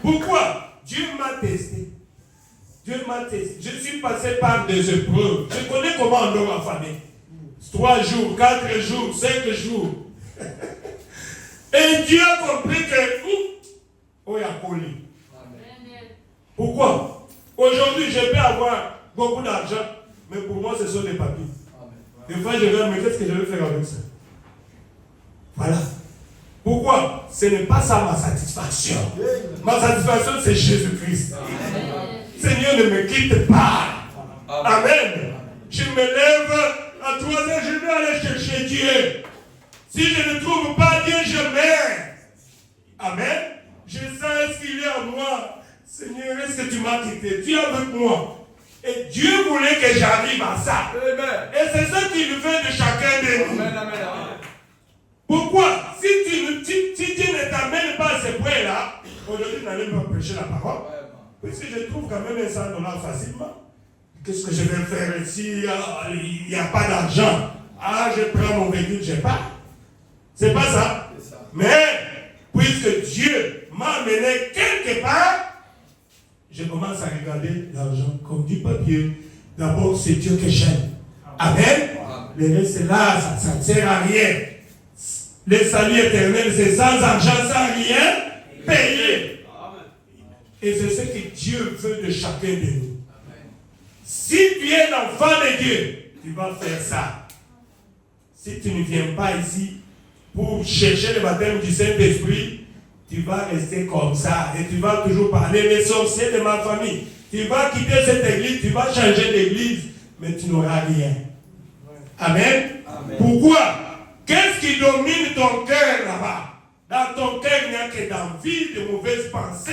Pourquoi? Dieu m'a testé. Dieu m'a testé. Je suis passé par des épreuves. Je connais comment on doit m'affamer. 3 jours, 4 jours, 5 jours. Et Dieu a compris que il y a collé. Pourquoi? Aujourd'hui, je peux avoir beaucoup d'argent, mais pour moi, ce sont des papiers. Des fois, je regarde, mais qu'est-ce que je vais faire avec ça? Voilà. Pourquoi? Ce n'est pas ça ma satisfaction. Ma satisfaction, c'est Jésus-Christ. Seigneur, ne me quitte pas. Amen. Je me lève à 3 heures, je vais aller chercher Dieu. Si je ne trouve pas Dieu, je meurs. Amen. Je sens ce qu'il y a en moi. Seigneur, est-ce que tu m'as quitté? Tu es avec moi. Et Dieu voulait que j'arrive à ça. Amen. Et c'est ça qu'il veut de chacun de nous. Amen, amen, amen. Pourquoi? Si Dieu ne t'amène pas à ce point-là, aujourd'hui, tu n'allais pas prêcher la parole. Puisque je trouve quand même $100 facilement. Qu'est-ce que je vais faire ici? Il n'y a pas d'argent. Je prends mon véhicule, je pars. C'est pas ça. Mais, puisque Dieu m'a amené quelque part, je commence à regarder l'argent comme du papier. D'abord, c'est Dieu que j'aime. Amen. Le reste là, ça ne sert à rien. Le salut éternel, c'est sans argent, sans rien payer. Et c'est ce que Dieu veut de chacun de nous. Si tu es l'enfant de Dieu, tu vas faire ça. Si tu ne viens pas ici pour chercher le baptême du Saint-Esprit, tu vas rester comme ça et tu vas toujours parler les sorciers de ma famille. Tu vas quitter cette église, tu vas changer d'église, mais tu n'auras rien. Amen. Amen. Pourquoi? Qu'est-ce qui domine ton cœur là-bas? Dans ton cœur, il n'y a que d'envie, de mauvaises pensées.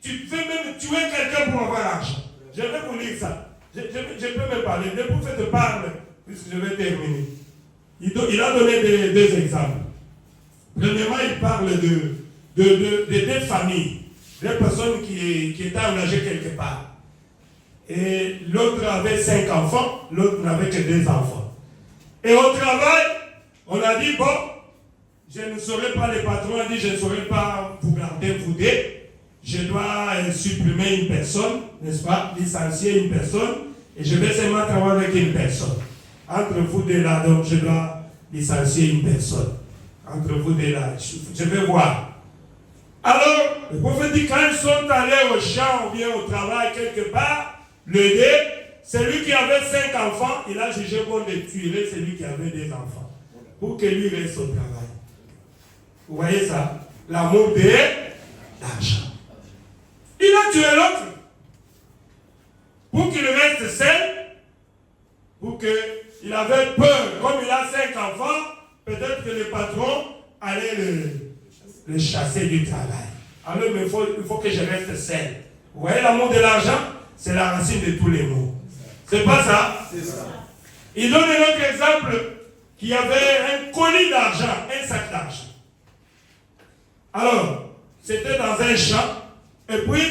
Tu peux même tuer quelqu'un pour avoir l'argent. Je vais vous lire ça. Je peux me parler. Le prophète parle, puisque je vais terminer. Il a donné deux exemples. Premièrement, il parle de deux familles. Deux personnes qui étaient engagées quelque part. Et l'autre avait 5 enfants, l'autre n'avait que 2 enfants. Et au travail, on a dit, bon, je ne saurais pas, le patron a dit, je ne saurais pas vous garder vous deux. Je dois supprimer une personne, n'est-ce pas, licencier une personne, et je vais seulement travailler avec une personne. Entre vous deux là, donc je dois licencier une personne. Entre vous deux là, je vais voir. Alors, le prophète dit, quand ils sont allés au champ ou bien au travail quelque part, le deux, celui qui avait 5 enfants, il a jugé bon de tuer celui qui avait 2 enfants. Pour que lui reste au travail. Vous voyez ça? L'amour de l'argent. Il a tué l'autre. Pour qu'il reste seul. Pour qu'il avait peur. Comme il a 5 enfants, peut-être que le patron allait le chasser du travail. Alors, mais il faut que je reste seul. Vous voyez l'amour de l'argent? C'est la racine de tous les maux. C'est pas ça? C'est ça. Il donne un autre exemple qu'il y avait un colis d'argent, un sac d'argent. Alors, c'était dans un champ, et puis,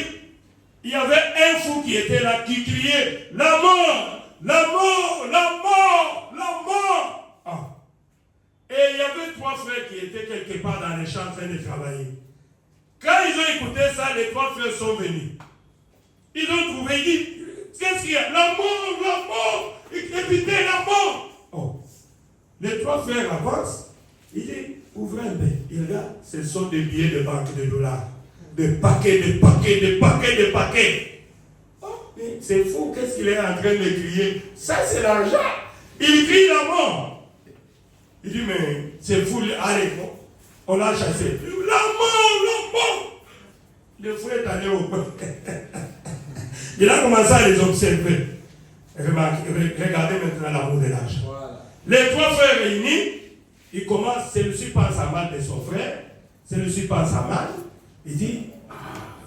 il y avait un fou qui était là, qui criait, la mort, la mort, la mort, la mort. Ah. Et il y avait 3 frères qui étaient quelque part dans les champs en train de travailler. Quand ils ont écouté ça, les 3 frères sont venus. Ils ont trouvé, ils disent, qu'est-ce qu'il y a? La mort, évitez la mort. Oh. Les 3 frères avancent, ils disent, ouvrez un peu. Ils regardent, ce sont des billets de banque de dollars. Des paquets. Oh, mais c'est fou, qu'est-ce qu'il est en train de crier? Ça, c'est l'argent. Il crie la mort. Il dit, mais c'est fou, allez, bon, on l'a chassé. La mort. Le fou est allé au coin. Il a commencé à les observer. Regardez maintenant l'amour de l'argent. Voilà. Les 3 frères réunis, ils commencent, celui-ci pense à mal de son frère, celui-ci pense à mal. Il dit,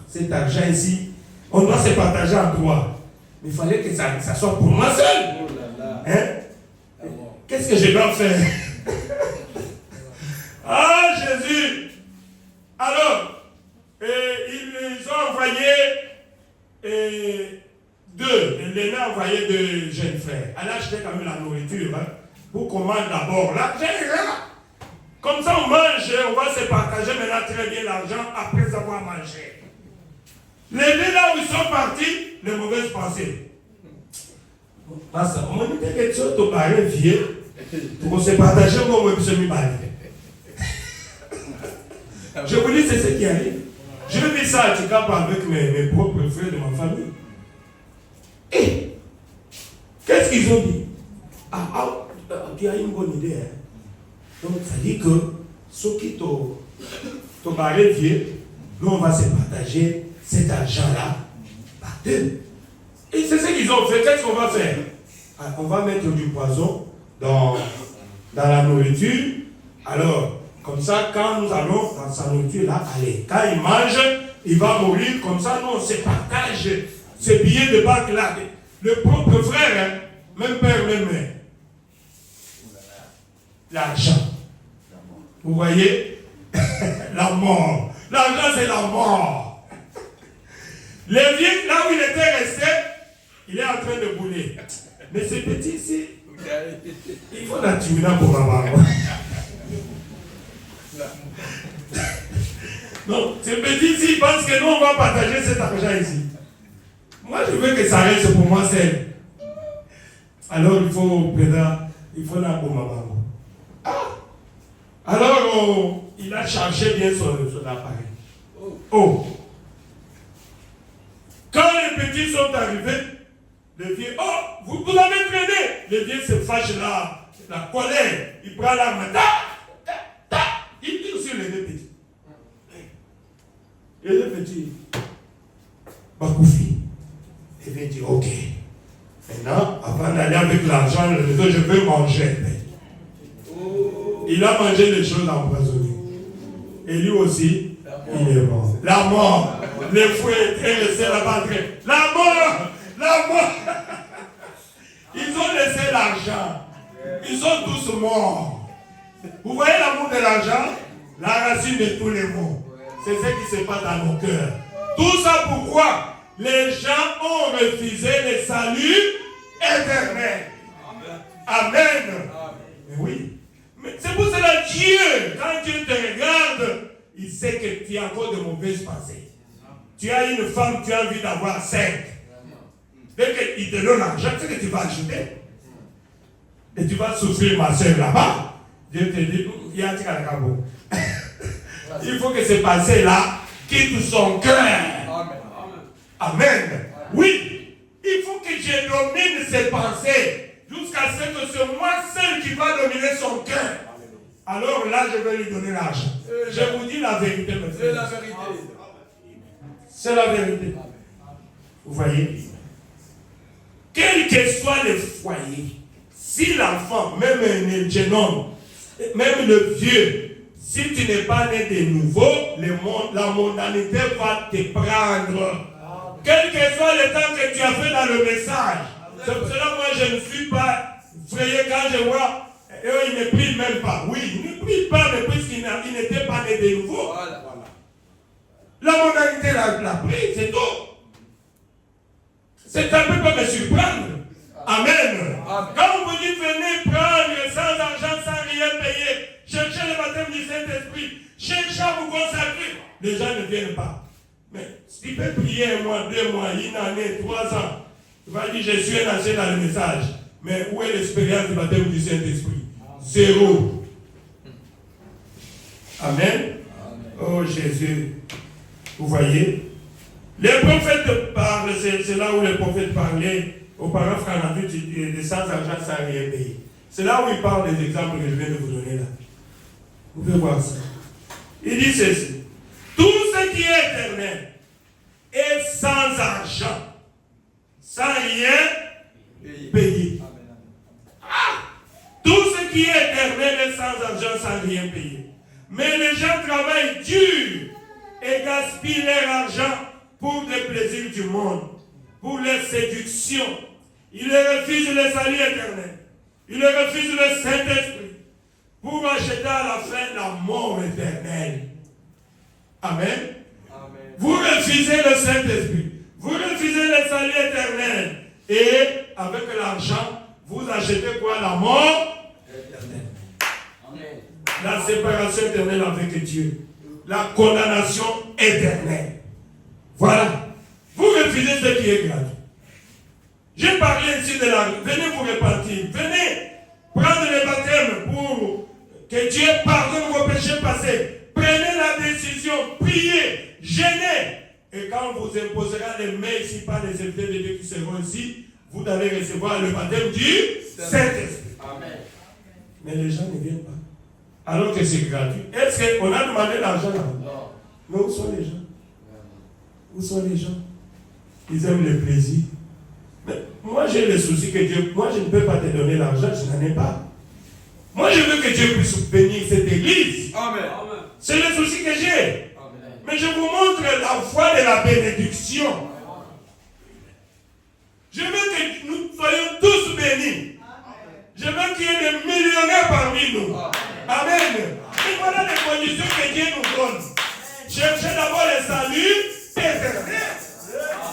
cet argent ici, on doit se partager en 3. Mais il fallait que ça soit pour moi seul. Oh là là. Hein? Qu'est-ce que je dois faire? Ah, Jésus! Alors, ils ont envoyé 2. L'aîné a envoyé 2 jeunes frères. Allez acheter quand même la nourriture. Hein, pour qu'on mange d'abord l'argent. Comme ça, on mange, on va se partager maintenant très bien l'argent après avoir mangé. Les 2 là où ils sont partis, les mauvaises pensées. Parce qu'on dit que tu as parlé vieux, pour se partager, moi, je me suis parlé. Je vous dis, c'est ce qui arrive. Je vis ça à Tikap avec mes propres frères de ma famille. Et qu'est-ce qu'ils ont dit? Tu as une bonne idée. Hein? Donc, ça dit que ceux qui t'ont barré vieux, nous, on va se partager cet argent-là par 2. Et c'est ce qu'ils ont fait. Qu'est-ce qu'on va faire? On va mettre du poison dans la nourriture. Alors, comme ça, quand nous allons dans sa nourriture, là, allez, quand il mange, il va mourir. Comme ça, nous, on se partage ces billets de banque là. Le propre frère, hein, même père, même mère. L'argent. Vous voyez? La mort. L'argent, c'est la mort. Le vieux, là où il était resté, il est en train de bouler. Mais ce petit ici, il faut la tuer pour maman. Non, ce petit ici, il pense que nous, on va partager cet argent ici. Moi, je veux que ça reste pour moi seul. Alors, il faut la pour maman. Alors, il a chargé bien son appareil. Oh! Quand les petits sont arrivés, le vieux, oh, vous avez traîné! Le vieux se fâche là, la colère, il prend l'arme, il tire sur les 2 petits. Et le petit, Bakoufi, il vient dire, ok, maintenant, avant d'aller avec l'argent, je veux manger. Il a mangé des choses empoisonnées. et lui aussi, il est mort. La mort. Les fouets étaient restés là-bas. La mort. La mort. Ils ont laissé l'argent. Ils sont tous morts. Vous voyez l'amour de l'argent? La racine de tous les maux. C'est ce qui se passe dans nos cœurs. Tout ça pourquoi? Les gens ont refusé le salut éternel. Amen. Mais oui. Mais c'est pour cela Dieu, quand Dieu te regarde, il sait que tu as encore de mauvaises pensées. Tu as une femme, tu as envie d'avoir 5. Dès qu'il te donne l'argent, tu sais que tu vas ajouter. Et tu vas souffrir, ma soeur, là-bas. Dieu te dit, il y a un truc à la cabo. Il faut que ces pensées-là quittent son cœur. Amen. Oui. Il faut que je domine ces pensées jusqu'à ce que c'est moi seul qui va dominer son cœur. Alors là, je vais lui donner l'argent. Je vous dis la vérité, mes frères. C'est la vérité. C'est la vérité. Vous voyez? Quel que soit le foyer, si l'enfant, même un jeune homme, même le vieux, si tu n'es pas né de nouveau, la mondanité va te prendre. Quel que soit le temps que tu as fait dans le message. C'est pour cela moi je ne suis pas frayé quand je vois, eux ils ne prient même pas. Oui, ils ne prient pas, mais puisqu'ils n'étaient pas nés de nouveau. La mondanité l'a pris, c'est tout. C'est un peu pas me surprendre. Amen. Quand on vous dit venez prendre sans argent, sans rien payer, cherchez le baptême du Saint-Esprit, cherchez à vous consacrer, les gens ne viennent pas. Mais si tu peux prier 1 mois, 2 mois, 1 année, 3 ans, tu vas dire je suis un ancien dans le message. Mais où est l'expérience du baptême du Saint-Esprit? Zéro. Amen. Oh Jésus. Vous voyez? Les prophètes parlent, c'est là où les prophètes parlaient aux parents frères de sans argent, sans rien payer. C'est là où ils parlent des exemples que je viens de vous donner là. Vous pouvez voir ça. Il dit ceci. Tout ce qui est éternel est sans argent, sans rien payer. Tout ce qui est éternel est sans argent, sans rien payer. Mais les gens travaillent dur et gaspillent leur argent pour les plaisirs du monde, pour les séductions. Ils refusent le salut éternel. Ils refusent le Saint-Esprit pour acheter à la fin la mort éternelle. Amen. Vous refusez le Saint-Esprit. Vous refusez le salut éternel. Et avec l'argent, vous achetez quoi? La mort éternelle. La séparation éternelle avec Dieu. La condamnation éternelle. Voilà. Vous refusez ce qui est gratuit. J'ai parlé ici de la... Venez vous repentir. Venez prendre le baptême pour que Dieu pardonne vos péchés passés. Prenez la décision. Priez. Jeûnez. Et quand on vous imposera les mains ici par les invités de Dieu qui seront ici, vous allez recevoir le baptême du Saint-Esprit. Amen. Mais les gens ne viennent pas. Alors que c'est gratuit. Est-ce qu'on a demandé l'argent là? Non. Mais où sont les gens? Où sont les gens? Ils aiment le plaisir. Mais moi j'ai le souci que Dieu, moi je ne peux pas te donner l'argent, je n'en ai pas. Moi je veux que Dieu puisse bénir cette église. Amen. C'est le souci que j'ai. Mais je vous montre la foi de la bénédiction. Je veux que nous soyons tous bénis. Je veux qu'il y ait des millionnaires parmi nous. Amen. Et voilà les conditions que Dieu nous donne. Cherchez d'abord le salut éternel.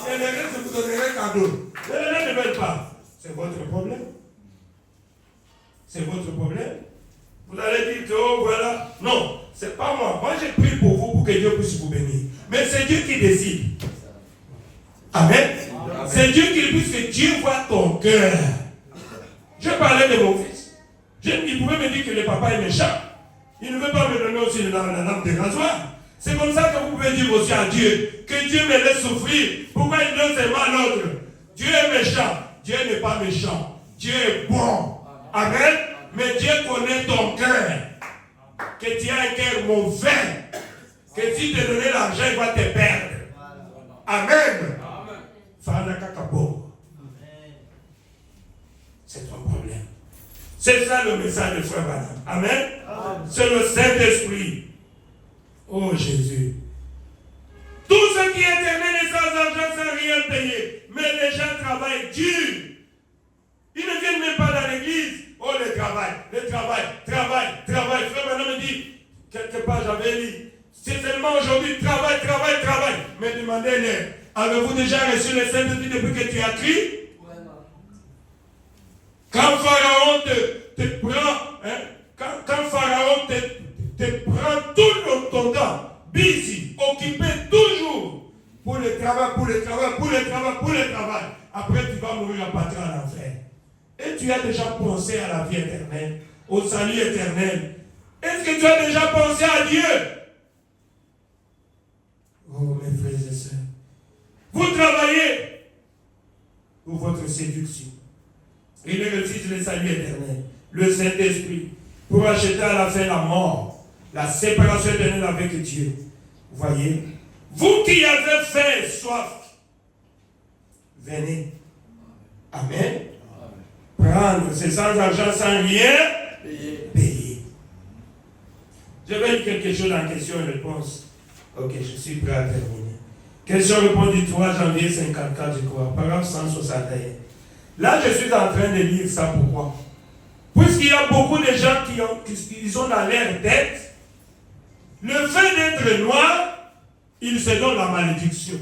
Et le reste, je vous donnerai cadeau. Mais les gens ne veulent pas. C'est votre problème. C'est votre problème. Vous allez dire que, oh voilà. Non, c'est pas moi. Moi, j'ai prié pour vous pour que Dieu puisse vous bénir. Mais c'est Dieu qui décide. Amen. C'est Dieu qui, puisque Dieu voit ton cœur. Je parlais de mon fils. Il pouvait me dire que le papa est méchant. Il ne veut pas me donner aussi la lampe de rasoir. C'est comme ça que vous pouvez dire aussi à Dieu que Dieu me laisse souffrir. Pourquoi il donne seulement à l'autre? Dieu est méchant. Dieu n'est pas méchant. Dieu est bon. Amen. Mais Dieu connaît ton cœur. Que tu as un cœur mauvais. Que si tu te donnes l'argent, il va te perdre. Amen. C'est ton problème. C'est ça le message de Frère Branham. Amen. C'est le Saint-Esprit. Oh Jésus. Tout ce qui est éternel est sans argent, sans rien payer. Mais les gens travaillent dur. Ils ne viennent même pas dans l'église. Oh, le travail. Frère Branham me dit, quelque part j'avais lu, c'est seulement aujourd'hui, travail. Mais demandez-leur, avez-vous déjà reçu le Saint-Esprit depuis que tu as crié? Quand Pharaon te prend, quand Pharaon te prend tout ton temps, busy, occupé toujours pour le travail. Après, tu vas mourir à patron en enfer. Et tu as déjà pensé à la vie éternelle, au salut éternel. Est-ce que tu as déjà pensé à Dieu? Oh, mes frères et sœurs, vous travaillez pour votre séduction. Il refuse le salut éternel, le Saint-Esprit, pour acheter à la fin la mort, la séparation éternelle avec Dieu. Vous voyez? Vous qui avez faim et soif, venez. Amen. Prendre, c'est sans argent, sans rien payer. Je vais dire quelque chose en question et réponse. Ok, je suis prêt à terminer. Question-réponse du 3 janvier 54, je crois, paragraphe 161. Là, je suis en train de lire ça. Pourquoi? Puisqu'il y a beaucoup de gens qui ont dans leur tête le fait d'être noir, ils se donnent la malédiction.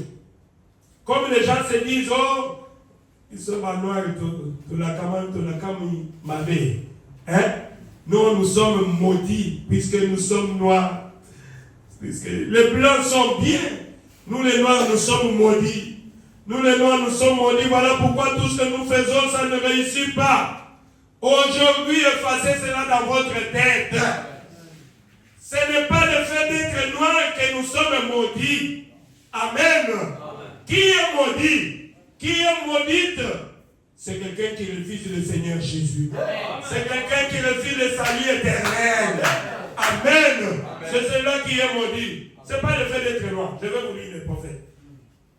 Comme les gens se disent, oh, ils sont en noir, tout la cam mavé. Nous sommes maudits puisque nous sommes noirs. Puisque les blancs sont bien, nous les noirs nous sommes maudits. Nous les noirs nous sommes maudits. Voilà pourquoi tout ce que nous faisons, ça ne réussit pas. Aujourd'hui, effacez cela dans votre tête. Ce n'est pas le fait d'être noir que nous sommes maudits. Amen. Qui est maudit? Qui est maudite? C'est quelqu'un qui refuse le Seigneur Jésus. C'est quelqu'un qui refuse le salut éternel. Amen. C'est celui-là qui est maudit. Ce n'est pas le fait d'être noir. Je vais vous lire le prophète.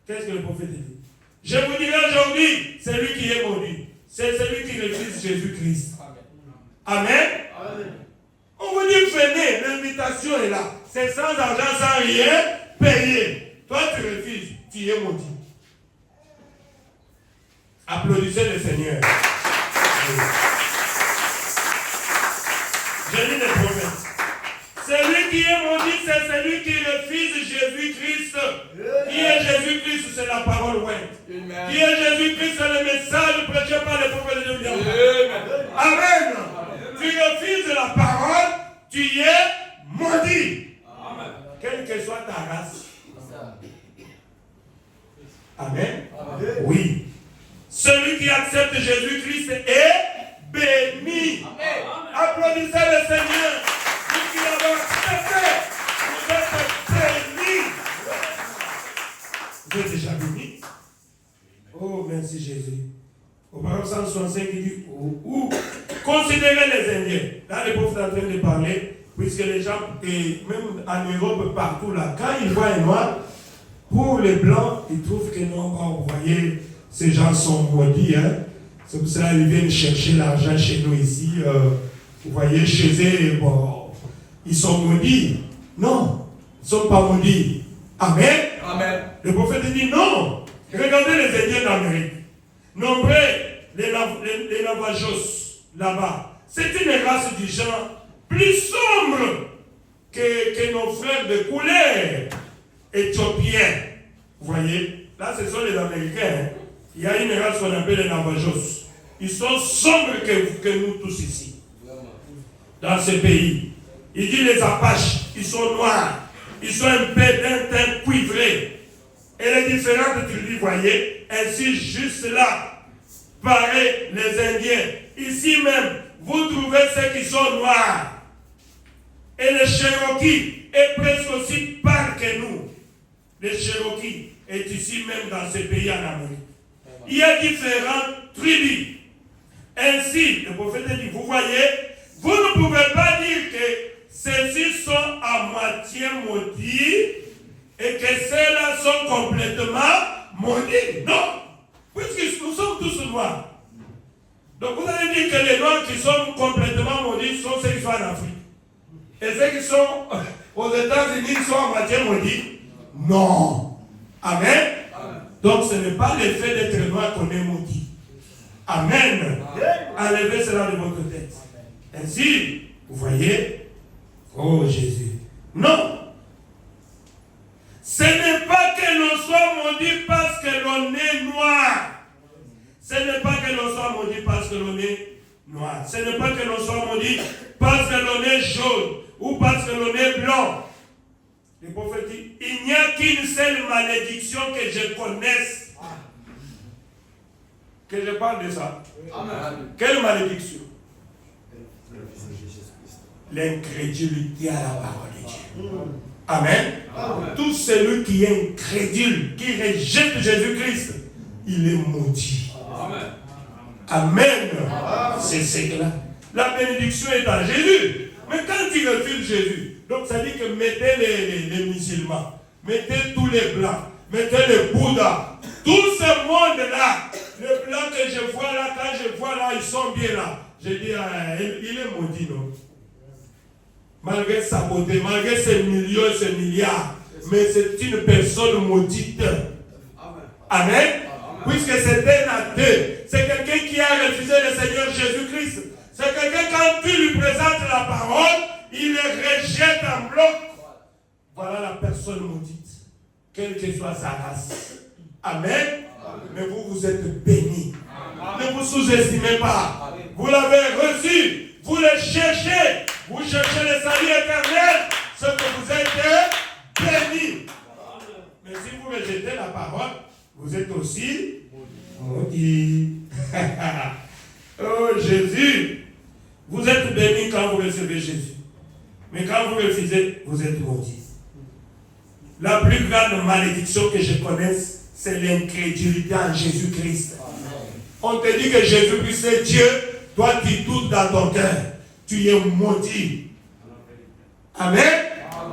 Qu'est-ce que le prophète dit? Je vous dirai aujourd'hui, c'est lui qui est maudit. C'est celui qui refuse Jésus-Christ. Amen. On vous dit venez, l'invitation est là. C'est sans argent, sans rien payer. Toi tu refuses, tu es maudit. Applaudissez le Seigneur. Je lis le prophète. Celui qui est maudit, c'est celui qui refuse Jésus-Christ. Qui est Jésus-Christ? C'est la parole, ouais. Qui est Jésus-Christ? C'est le message prêché par le prophète de Dieu. Amen. Tu refuses la parole, tu es maudit. Amen. Quelle que soit ta race. Amen. Oui. Celui qui accepte Jésus-Christ est béni. Amen. Applaudissez le Seigneur. Vous qui l'avez accepté, vous êtes béni. Vous êtes déjà béni. Oh, merci Jésus. Au paragraphe 165, il dit ou considérez les Indiens. Là, le prophète est en train de parler, puisque les gens, et même en Europe, partout là, quand ils voient un noir, pour les blancs, ils trouvent que non, vous voyez, ces gens sont maudits. C'est pour cela qu'ils viennent chercher l'argent chez nous ici. Vous voyez, chez eux, bon, ils sont maudits. Non, ils ne sont pas maudits. Amen. Amen. Le prophète dit non. Regardez les Indiens d'Amérique. Nombreux, les Navajos, là-bas. C'est une race du genre plus sombre que nos frères de couleur éthiopiens. Vous voyez? Là, ce sont les Américains. Il y a une race qu'on appelle les Navajos. Ils sont sombres que nous tous ici. Dans ce pays. Il dit les Apaches, ils sont noirs. Ils sont un peu d'un teint cuivré. Et les différentes tribus, voyez, ainsi juste là, pareil les Indiens. Ici même, vous trouvez ceux qui sont noirs. Et les Cherokees est presque aussi pâle que nous. Les Cherokees est ici même dans ce pays en Amérique. Il y a différentes tribus. Ainsi, le prophète dit, vous voyez, vous ne pouvez pas dire que ceux-ci sont à moitié maudits et que ceux-là sont complètement maudits. Non, puisque nous sommes tous noirs. Donc vous allez dire que les noirs qui sont complètement maudits sont ceux qui sont en Afrique. Et ceux qui sont aux États-Unis, ils sont à moitié maudits? Non. Amen. Donc ce n'est pas l'effet d'être noir qu'on est maudit. Amen. Enlevez cela de votre tête. Ainsi, vous voyez, oh Jésus. Non. Ce n'est pas que l'on soit maudit parce que l'on est noir. Ce n'est pas que l'on soit maudit parce que l'on est noir. Ce n'est pas que l'on soit maudit parce que l'on est jaune ou parce que l'on est blanc. Le prophète dit, il n'y a qu'une seule malédiction que je connaisse. Que je parle de ça. Amen. Quelle malédiction? L'incrédulité à la parole de Dieu. Amen. Amen. Tout celui qui est incrédule, qui rejette Jésus-Christ, il est maudit. Amen. Amen. Amen. C'est cela. La bénédiction est en Jésus. Mais quand il refuse Jésus, donc ça dit que mettez les musulmans, mettez tous les blancs, mettez les Bouddhas, tout ce monde-là, les blancs que je vois là, quand je vois là, ils sont bien là. Je dis, il est maudit, non? Malgré sa beauté, malgré ses millions et ses milliards, mais c'est une personne maudite. Amen. Amen. Puisque c'est un athée, c'est quelqu'un qui a refusé le Seigneur Jésus-Christ. C'est quelqu'un, quand tu lui présentes la parole, il le rejette en bloc. Voilà la personne maudite, quelle que soit sa race. Amen. Amen. Mais vous êtes bénis. Ne vous sous-estimez pas. Amen. Vous l'avez reçu. Vous le cherchez. Vous cherchez le salut éternel. Ce que vous êtes bénis. Mais si vous rejetez la parole, vous êtes aussi maudits. Oh Jésus, vous êtes bénis quand vous recevez Jésus. Mais quand vous refusez, vous êtes maudits. La plus grande malédiction que je connaisse, c'est l'incrédulité en Jésus-Christ. On te dit que Jésus-Christ est Dieu, toi tu doutes dans ton cœur. Tu es maudit. Amen.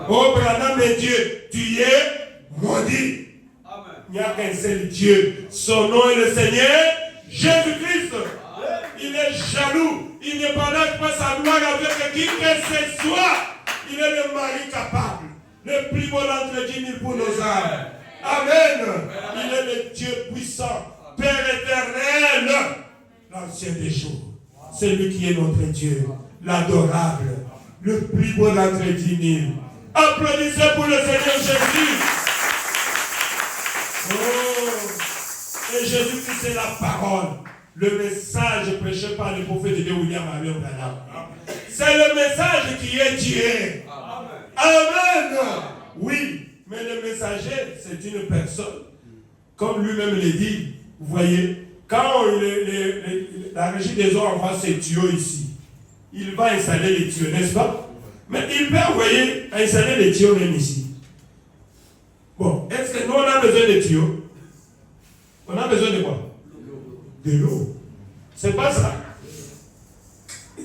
Oh Branham est Dieu, tu es maudit. Amen. Il n'y a qu'un seul Dieu. Son nom est le Seigneur Jésus-Christ. Il est jaloux. Il ne partage pas sa gloire avec qui que ce soit. Il est le mari capable. Le plus beau d'entre 10 000 pour nos âmes. Amen. Il est le Dieu puissant. Père éternel. L'ancien des jours. C'est lui qui est notre Dieu. L'adorable. Le plus beau d'entre 10 000. Applaudissez pour le Seigneur Jésus. Oh. Et Jésus-Christ, c'est la parole. Le message prêché par le prophète de Dieu William Marion Branham. C'est le message qui est Dieu. Amen. Oui, mais le messager, c'est une personne. Comme lui-même le dit, vous voyez, quand la régie des eaux envoie ses tuyaux ici, il va installer les tuyaux, n'est-ce pas? Mais il peut envoyer, installer les tuyaux même ici. Bon, est-ce que nous on a besoin de tuyaux? On a besoin de quoi? De l'eau. C'est pas ça.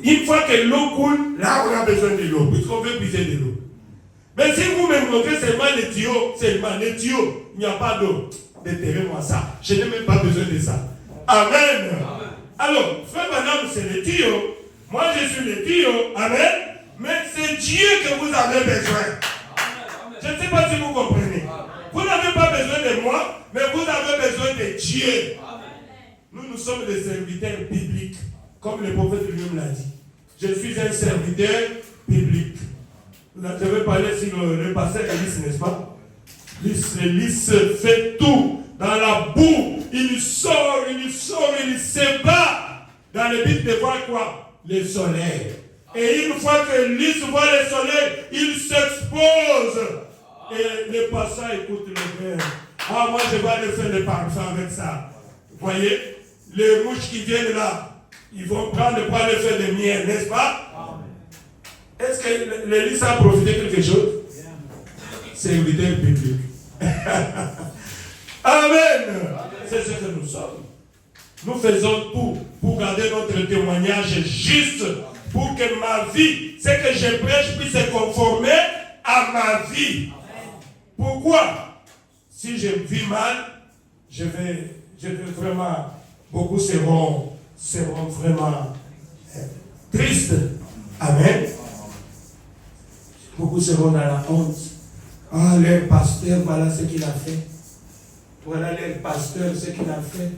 Une fois que l'eau coule, là on a besoin de l'eau, puisqu'on veut puiser de l'eau. Mais si vous me montrez seulement les tuyaux, il n'y a pas d'eau. Déterrez-moi ça. Je n'ai même pas besoin de ça. Amen. Amen. Alors, frère madame, c'est les tuyaux. Moi je suis le tuyau. Amen. Mais c'est Dieu que vous avez besoin. Amen. Je ne sais pas si vous comprenez. Amen. Vous n'avez pas besoin de moi, mais vous avez besoin de Dieu. Nous sommes des serviteurs bibliques, comme le prophète lui-même l'a dit. Je suis un serviteur biblique. Vous avez parlé sur le pasteur Élise, n'est-ce pas? Élise fait tout dans la boue. Il sort, il se bat dans le but de voir quoi? Le soleil. Et une fois que Élise voit le soleil, il s'expose. Et le pasteur écoute le frère. Ah, moi je vais aller faire le parfum avec ça. Vous voyez? Les mouches qui viennent là, ils vont prendre pour aller faire des miel, n'est-ce pas? Est-ce que l'Élise a profité quelque chose? Serviteur biblique. Amen. C'est ce que nous sommes. Nous faisons tout pour garder notre témoignage juste, pour que ma vie, ce que je prêche, puisse se conformer à ma vie. Pourquoi? Si je vis mal, je vais vraiment, beaucoup seront vraiment tristes. Amen. Beaucoup seront dans la honte. Ah, leur pasteur, voilà ce qu'il a fait. Voilà leur pasteur, ce qu'il a fait.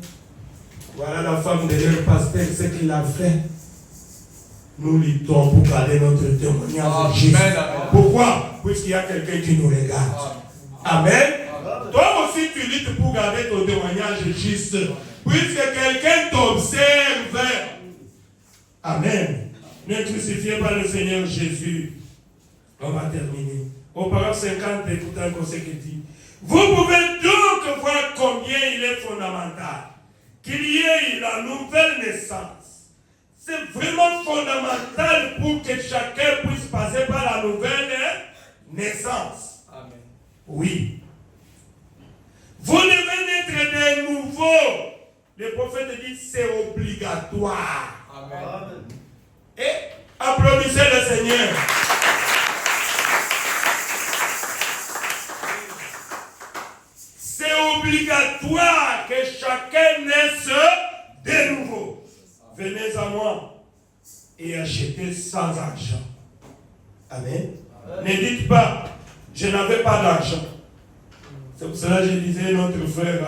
Voilà la femme de leur pasteur, ce qu'il a fait. Nous luttons pour garder notre témoignage juste. Pourquoi? Puisqu'il y a quelqu'un qui nous regarde. Amen. Toi aussi, tu luttes pour garder ton témoignage juste. Puisque quelqu'un t'observe. Amen. Ne crucifiez pas le Seigneur Jésus. On va terminer. Au paragraphe 50, écoutez encore ce qu'il dit. Vous pouvez donc voir combien il est fondamental qu'il y ait la nouvelle naissance. C'est vraiment fondamental pour que chacun puisse passer par la nouvelle naissance. Amen. Oui. Vous devez naître de nouveau. Le prophète dit c'est obligatoire. Amen. Et applaudissez le Seigneur. C'est obligatoire que chacun naisse de nouveau. Venez à moi et achetez sans argent. Amen. Ne dites pas, je n'avais pas d'argent. C'est pour cela que je disais, notre frère,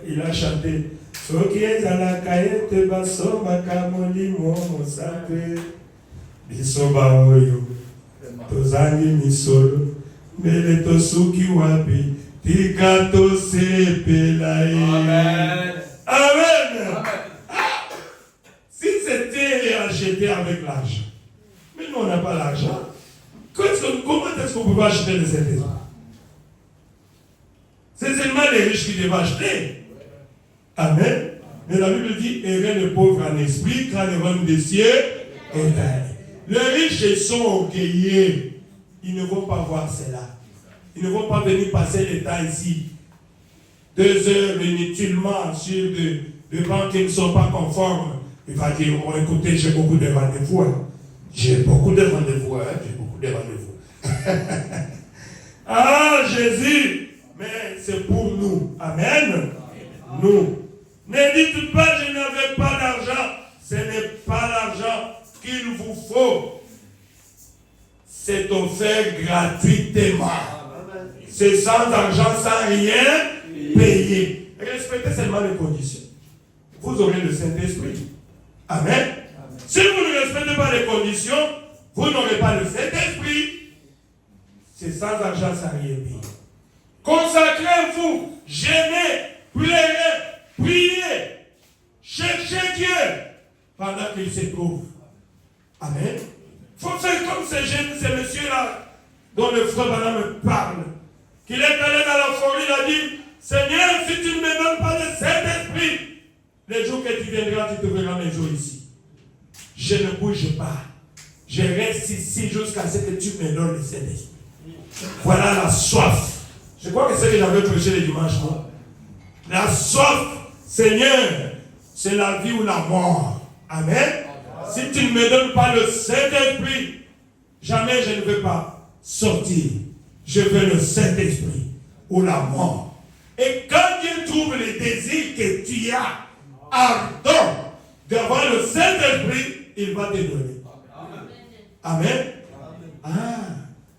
il a chanté. Soki ezala kayete basomba kamolimo mosape bisoba oyo tozangi misolo mbele tosuki wapi tika tosepela ye. Amen. Amen. Ah, si c'était acheté avec l'argent, mais nous on n'a pas l'argent, comment est-ce qu'on peut acheter les Saint-Esprit? C'est seulement les riches qui doivent acheter. Amen. Mais la Bible dit, errez le pauvre en esprit, car le royaume des cieux est taillé. Les riches sont orgueilleux. Ils ne vont pas voir cela. Ils ne vont pas venir passer le temps ici. 2 heures inutilement sur des bancs qui ne sont pas conformes. Il va dire, oh, écoutez, j'ai beaucoup de rendez-vous. Hein. J'ai beaucoup de rendez-vous. Hein. J'ai beaucoup de rendez-vous. Ah, Jésus. Mais c'est pour nous. Amen. Nous. Ne dites pas, je n'avais pas d'argent. Ce n'est pas l'argent qu'il vous faut. C'est offert gratuitement. C'est sans argent, sans rien payer. Respectez seulement les conditions. Vous aurez le Saint-Esprit. Amen. Si vous ne respectez pas les conditions, vous n'aurez pas le Saint-Esprit. C'est sans argent, sans rien payer. Consacrez-vous, jeûnez, pleurez, priez, cherchez Dieu pendant qu'il se trouve. Amen. Il faut faire comme ces jeunes, ces messieurs-là, dont le frère Bana me parle. Qu'il est allé dans la forêt, il a dit, Seigneur, si tu ne me donnes pas le Saint-Esprit, les jours que tu viendras, tu te verras mes jours ici. Je ne bouge pas. Je reste ici jusqu'à ce que tu me donnes le Saint-Esprit. Voilà la soif. Je crois que c'est ce que j'avais prêché le dimanche. Non? La soif, Seigneur, c'est la vie ou la mort. Amen. Si tu ne me donnes pas le Saint-Esprit, jamais je ne veux pas sortir. Je veux le Saint-Esprit ou la mort. Et quand Dieu trouve le désir que tu as, ardent d'avoir le Saint-Esprit, il va te donner. Amen. Ah.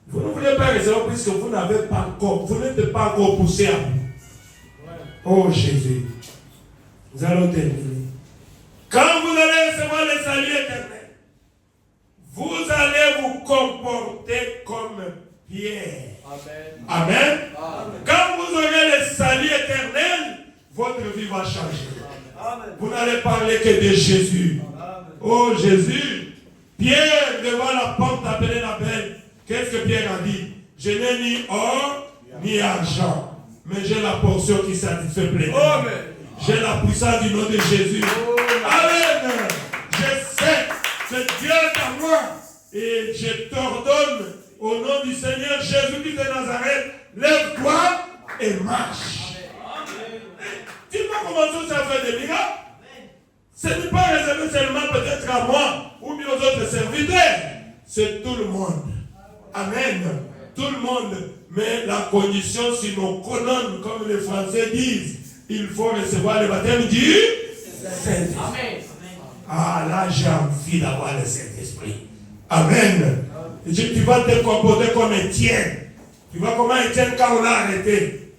Vous ne voulez pas recevoir puisque vous n'avez pas encore, vous n'êtes pas encore poussé à vous. Oh Jésus. Nous allons terminer. Quand vous allez recevoir le salut éternel, vous allez vous comporter comme Pierre. Amen. Amen. Amen. Quand vous aurez le salut éternel, votre vie va changer. Amen. Vous n'allez parler que de Jésus. Amen. Oh Jésus. Pierre devant la porte appelée la belle. Qu'est-ce que Pierre a dit? Je n'ai ni or ni argent, mais j'ai la portion qui satisfait pleinement. J'ai la puissance du nom de Jésus. Amen. Je sais que Dieu est à moi et je t'ordonne au nom du Seigneur Jésus-Christ de Nazareth, lève-toi et marche. Tu vas commencer à faire des miracles. Ce n'est pas réservé seulement peut-être à moi ou bien aux autres serviteurs. C'est tout le monde. Amen. Tout le monde. Mais la condition, si nos colonnes, comme les Français disent, il faut recevoir le baptême du Saint-Esprit. Ah, là, j'ai envie d'avoir le Saint-Esprit. Amen. Et tu vas te comporter comme Étienne. Tu vois comment Étienne, quand on l'a arrêté,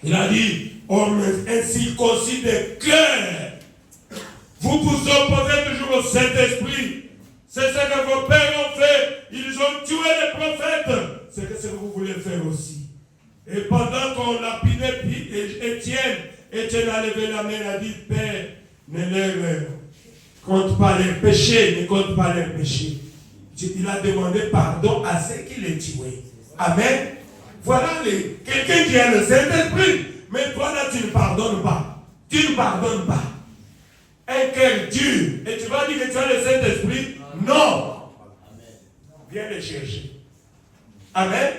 il a dit, homme incirconcis de cœur, vous vous opposez toujours au Saint-Esprit. C'est ce que vos pères ont fait. Ils ont tué les prophètes. C'est ce que vous voulez faire aussi. Et pendant qu'on lapidait Étienne a levé la main et a dit, Père, ne leur compte pas leurs péchés, ne compte pas leurs péchés. Il a demandé pardon à ceux qui les tuaient. Amen. Voilà quelqu'un qui a le Saint-Esprit. Mais toi là, tu ne pardonnes pas. Tu ne pardonnes pas. Un cœur dur. Et tu vas dire que tu as le Saint-Esprit? Non. Viens le chercher. Amen.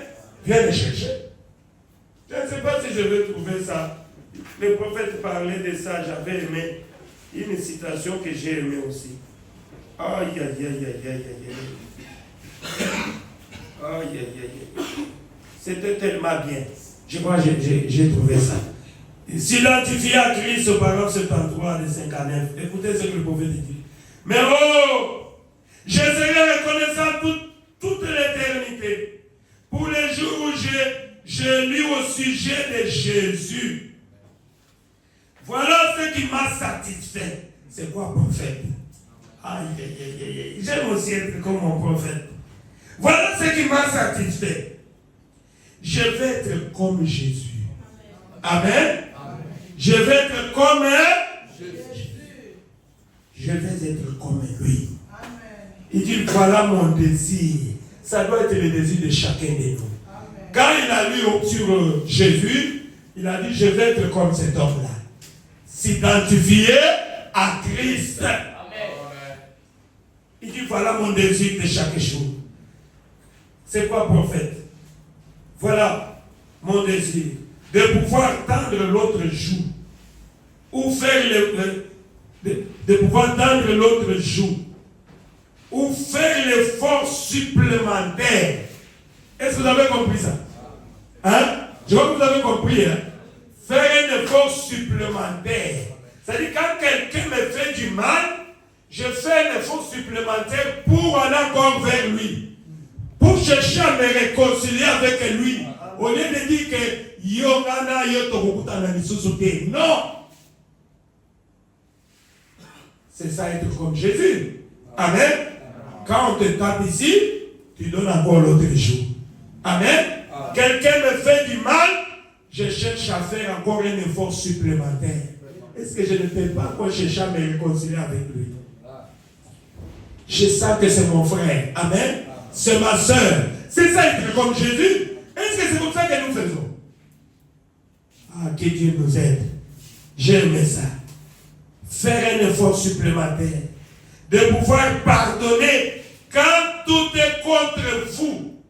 Viens le chercher. Je ne sais pas si je vais trouver ça. Le prophète parlait de ça. J'avais aimé une citation que j'ai aimée aussi. Aïe, aïe, aïe, aïe, aïe, aïe. Aïe, aïe, aïe. C'était tellement bien. Je crois que j'ai trouvé ça. S'identifier à Christ, par exemple, 73 et 59. Écoutez ce que le prophète dit. Mais oh, je serai reconnaissant toute l'éternité pour les jours où je lis au sujet de Jésus. Voilà ce qui m'a satisfait. C'est quoi, prophète? Aïe, aïe, aïe, aïe. J'aime aussi être comme mon prophète. Voilà ce qui m'a satisfait. Je vais être comme Jésus. Amen. Je vais être comme Jésus. Je vais être comme lui. Amen. Il dit, voilà mon désir. Ça doit être le désir de chacun de nous. Amen. Quand il a lu sur Jésus, il a dit, je vais être comme cet homme-là. S'identifier à Christ. Amen. Il dit, voilà mon désir de chaque jour. C'est quoi, prophète? Voilà mon désir. De pouvoir tendre l'autre joue. Ou faire de pouvoir tendre l'autre joue. Ou faire l'effort supplémentaire. Est-ce que vous avez compris ça? Hein? Je vois que vous avez compris. Hein? Faire un effort supplémentaire. C'est-à-dire quand quelqu'un me fait du mal, je fais un effort supplémentaire pour aller encore vers lui. Pour chercher à me réconcilier avec lui. Au lieu de dire que non. C'est ça être comme Jésus. Amen. Quand on te tape ici, tu donnes encore l'autre jour. Amen. Quelqu'un me fait du mal, je cherche à faire encore un effort supplémentaire. Est-ce que je ne peux pas encore chercher à me réconcilier avec lui? Je sens que c'est mon frère. Amen. C'est ma soeur. C'est ça être comme Jésus. Est-ce que c'est comme ça que nous faisons? Ah, que Dieu nous aide. J'aime ça. Faire un effort supplémentaire. De pouvoir pardonner quand tout est contre vous.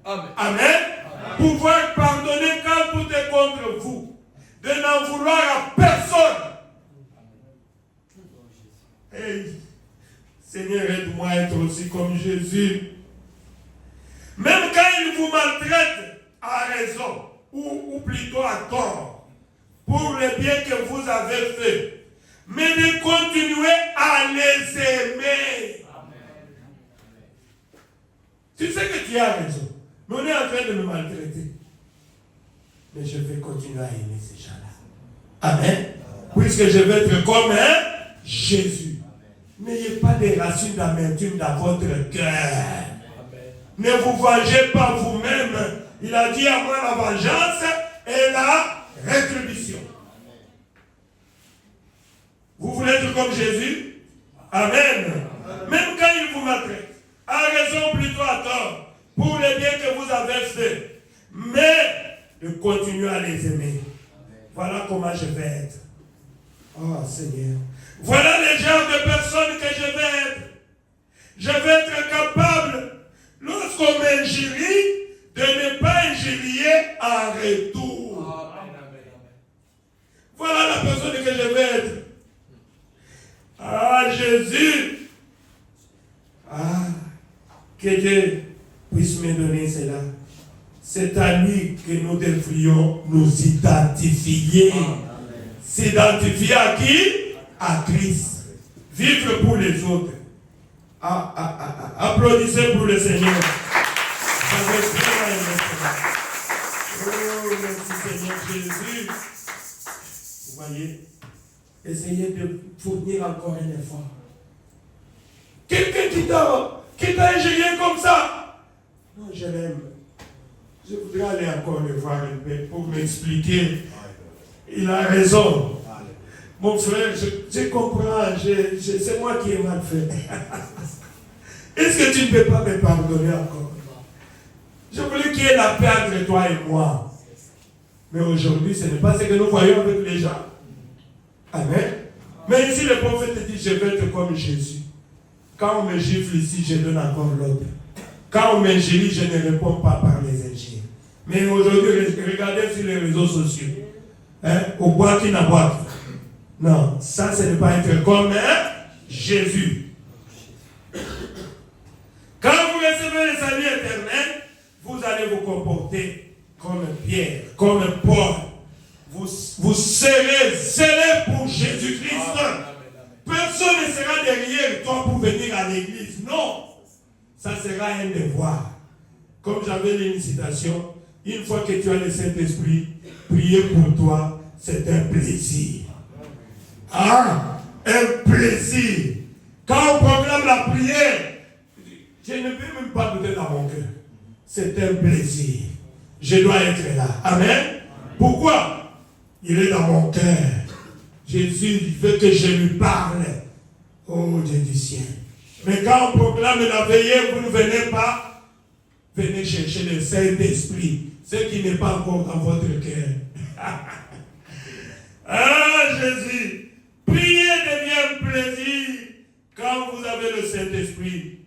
Amen. Amen. Amen. Pouvoir pardonner quand tout est contre vous. De n'en vouloir à personne. Hey, Seigneur, aide-moi à être aussi comme Jésus. Même quand il vous maltraite à raison, ou plutôt à tort, pour le bien que vous avez fait, mais de continuer à les aimer. Amen. Tu sais que tu as raison, mais on est en train de me maltraiter. Mais je vais continuer à aimer ces gens-là. Amen. Puisque je vais être comme Jésus. N'ayez pas des racines d'amertume dans votre cœur. Ne vous vengez pas vous-même. Il a dit à moi la vengeance et la rétribution. Vous voulez être comme Jésus? Amen. Même quand il vous maltraite, à raison plutôt à tort, pour le bien que vous avez fait, mais de continuer à les aimer. Voilà comment je vais être. Oh Seigneur. Voilà les genres de personnes que je vais être. Je vais être capable, lorsqu'on m'injurie, de ne pas injurier en retour. Voilà la personne que je vais être. Ah, Jésus. Ah, que Dieu puisse me donner cela. C'est à lui que nous devrions nous identifier. S'identifier à qui? À Christ. Vivre pour les autres. Applaudissez pour le Seigneur. J'avais vraiment aimé cela. Oh, merci Seigneur Jésus. Vous voyez, essayez de fournir encore un effort. Quelqu'un qui t'a ingénié comme ça. Non, je l'aime. Je voudrais aller encore le voir un peu pour m'expliquer. Il a raison. Mon frère, je comprends. C'est moi qui ai mal fait. Est-ce que tu ne peux pas me pardonner encore? Je voulais qu'il y ait la paix entre toi et moi. Mais aujourd'hui, ce n'est pas ce que nous voyons avec les gens. Amen. Mais ici, le prophète dit, je vais être comme Jésus. Quand on me gifle ici, je donne encore l'autre. Quand on m'ingérie, je ne réponds pas par les injures. Mais aujourd'hui, regardez sur les réseaux sociaux. Au bois qui n'aboite. Non, ça, ce n'est pas être comme Jésus. Quand vous recevez le salut éternel, vous allez vous comporter comme Pierre, comme Paul. Vous serez zélé pour Jésus-Christ. Personne ne sera derrière toi pour venir à l'église. Non. Ça sera un devoir. Comme j'avais une citation, une fois que tu as le Saint-Esprit, prier pour toi, c'est un plaisir. Ah, un plaisir. Quand on proclame la prière, je ne peux même pas douter dans mon cœur. C'est un plaisir. Je dois être là. Amen. Pourquoi? Il est dans mon cœur. Jésus veut que je lui parle. Oh Dieu du ciel. Mais quand on proclame la veillée, vous ne venez pas. Venez chercher le Saint-Esprit. Ce qui n'est pas encore dans votre cœur. Ah Jésus. Prier devient un plaisir quand vous avez le Saint-Esprit.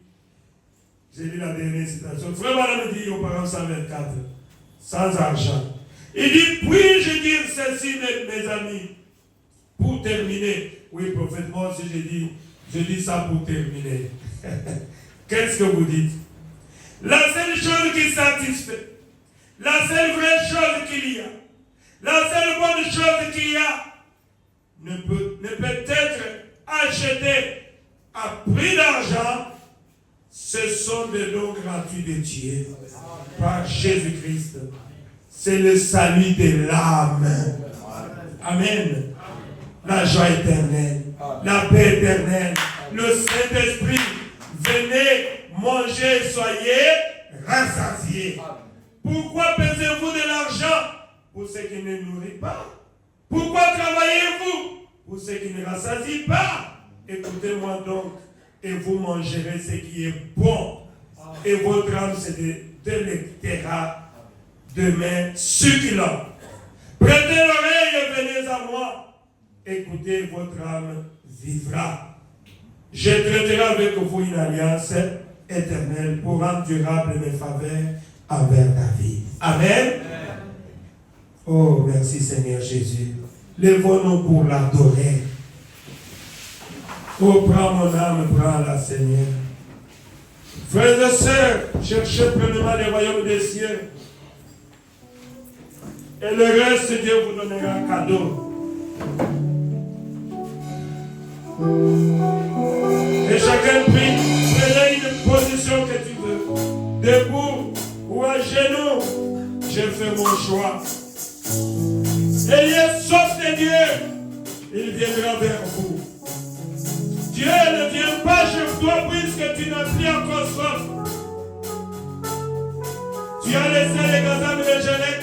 J'ai lu la dernière citation. Frère Madame dit au parent 124, sans argent. Il dit, puis-je dire ceci, mes amis, pour terminer. Oui, prophète, moi aussi je dis ça pour terminer. Qu'est-ce que vous dites? La seule chose qui satisfait, la seule vraie chose qu'il y a, la seule bonne chose qu'il y a, ne peut être achetée à prix d'argent. Ce sont des dons gratuits de Dieu par Jésus-Christ. C'est le salut de l'âme. Amen. La joie éternelle, la paix éternelle, le Saint-Esprit. Venez manger, soyez rassasiés. Pourquoi pesez-vous de l'argent pour ceux qui ne nourrissent pas? Pourquoi travaillez-vous pour ceux qui ne rassasient pas? Écoutez-moi donc, et vous mangerez ce qui est bon, et votre âme se délectera de mes succulents. Prêtez l'oreille et venez à moi. Écoutez, votre âme vivra. Je traiterai avec vous une alliance éternelle pour rendre durable mes faveurs envers ta vie. Amen. Oh, merci Seigneur Jésus. Lèvons-nous pour l'adorer. Oh, prends mon âme, prends-la, Seigneur. Frères et sœurs, cherchez premièrement les royaumes des cieux. Et le reste, Dieu vous donnera un cadeau. Et chacun prie, prenez une position que tu veux. Debout ou à genoux, je fais mon choix. Ayez soif de Dieu, il viendra vers vous. Dieu ne vient pas chez toi puisque tu n'as plus encore soif. Tu as laissé les gazans de Genève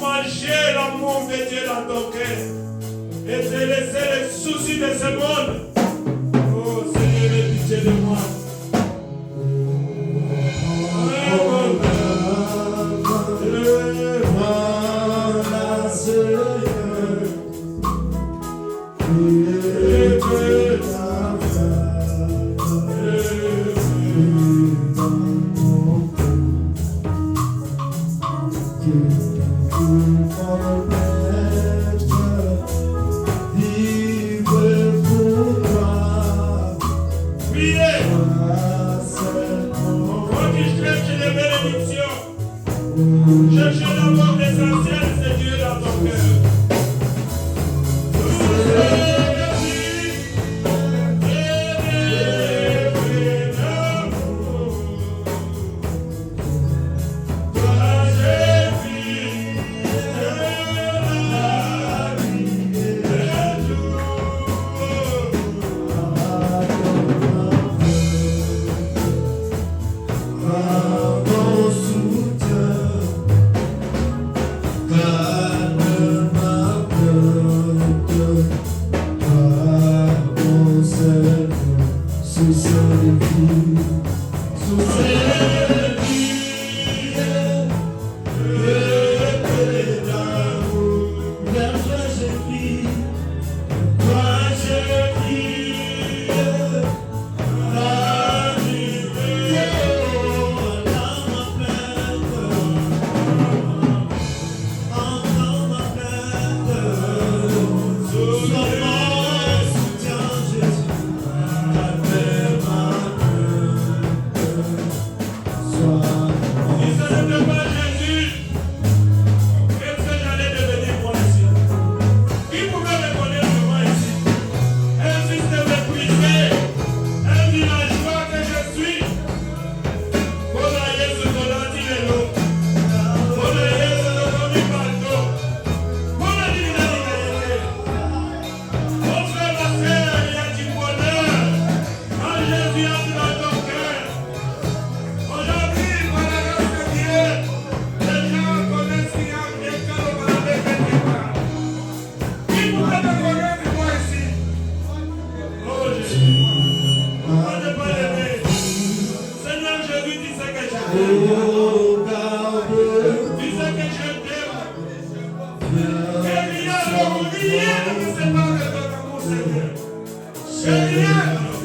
manger l'amour de Dieu dans ton cœur. Et tu as laissé les soucis de ce monde. Oh Seigneur, aie pitié de moi. Vive pour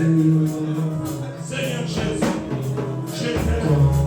Seigneur Jésus, je t'aime.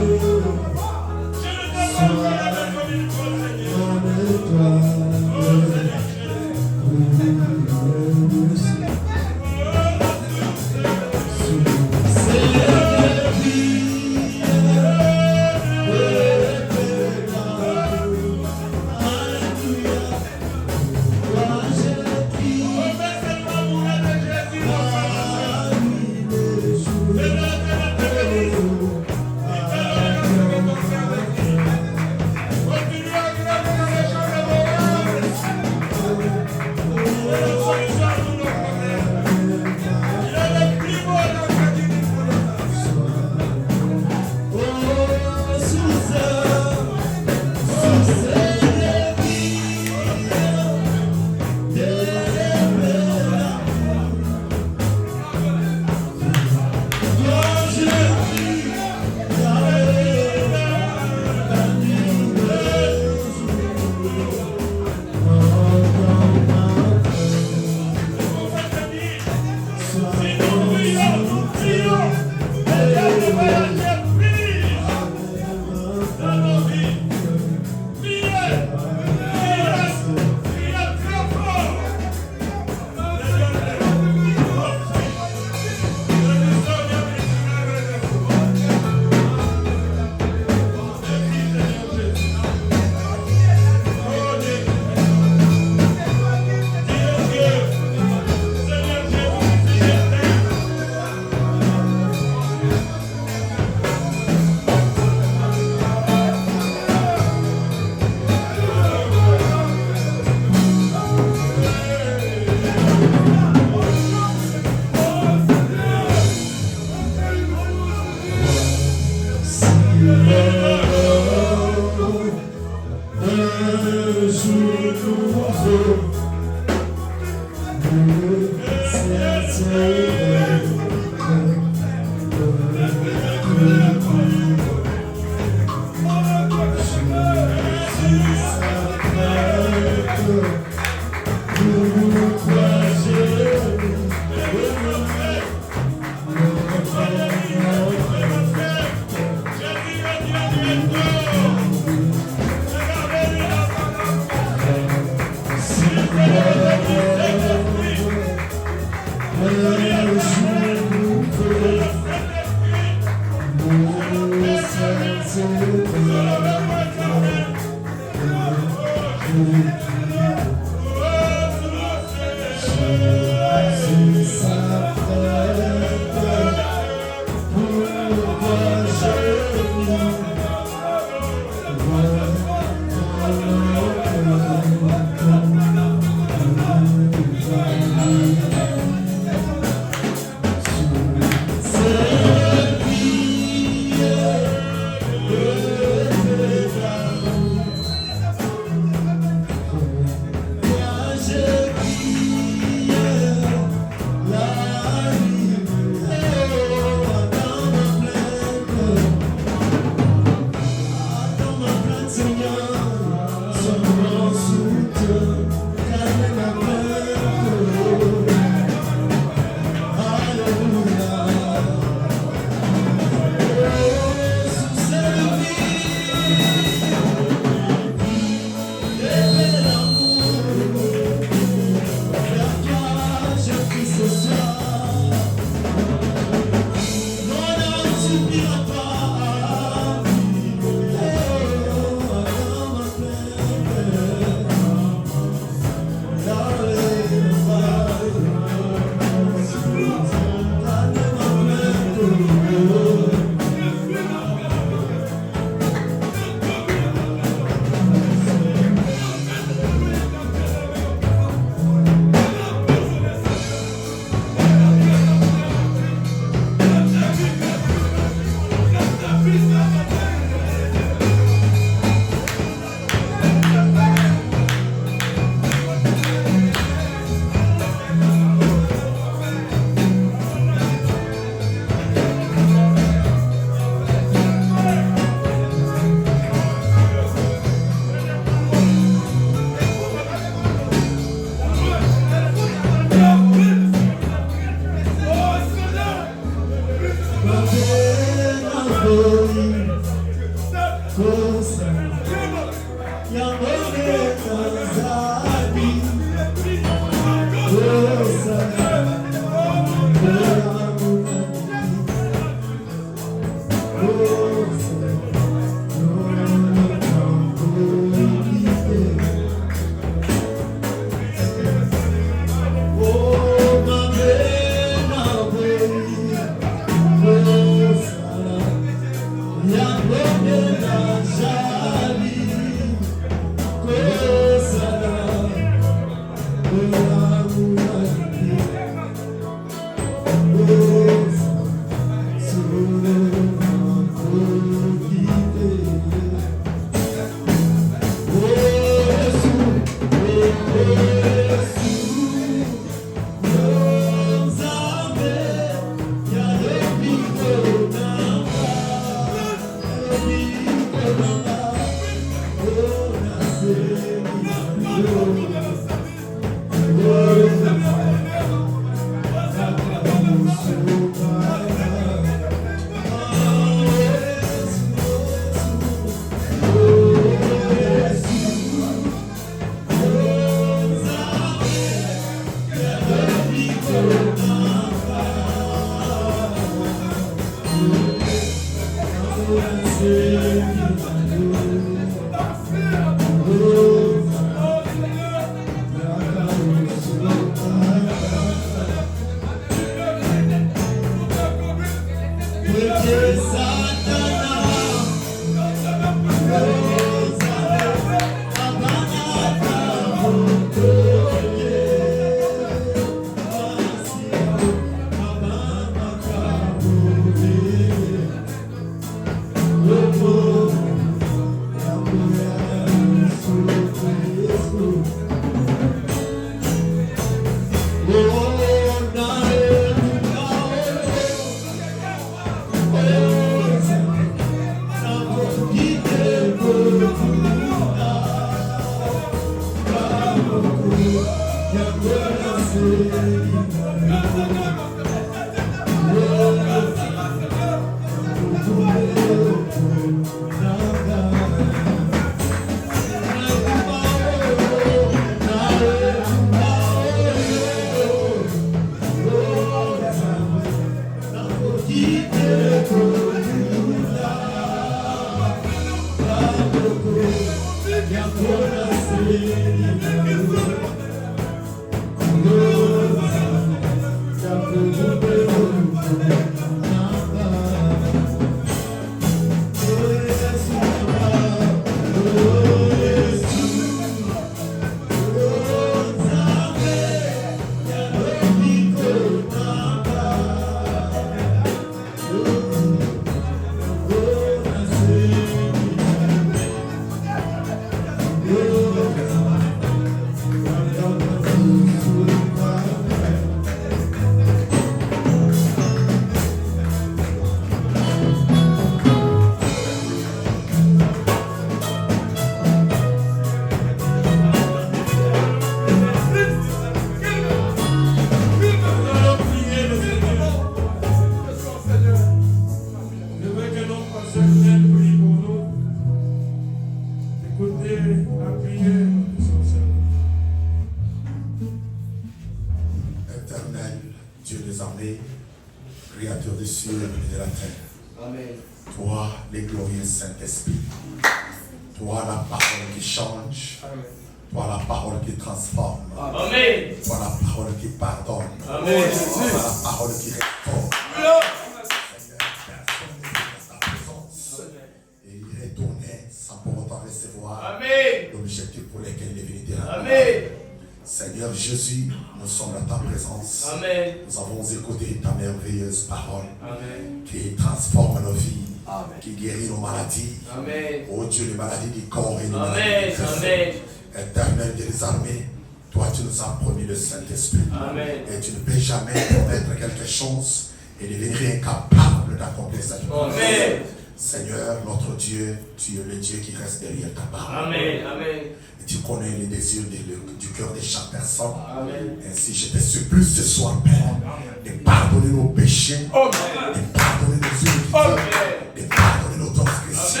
Seigneur Jésus, nous sommes à ta présence. Amen. Nous avons écouté ta merveilleuse parole. Amen. Qui transforme nos vies. Amen. Qui guérit nos maladies. Amen. Oh Dieu, les maladies du corps et les Amen. maladies du cœur. Amen. Éternel des armées, toi tu nous as promis le Saint-Esprit. Amen. Et tu ne peux jamais promettre quelque chose et devenir incapable d'accomplir cette chose. Amen. Seigneur, notre Dieu, tu es le Dieu qui reste derrière ta parole. Amen. Amen. Et tu connais les désirs du cœur de chaque personne. Amen. Ainsi, je te supplie ce soir, Père, de pardonner nos péchés, de pardonner nos iniquités, de pardonner nos transgressions,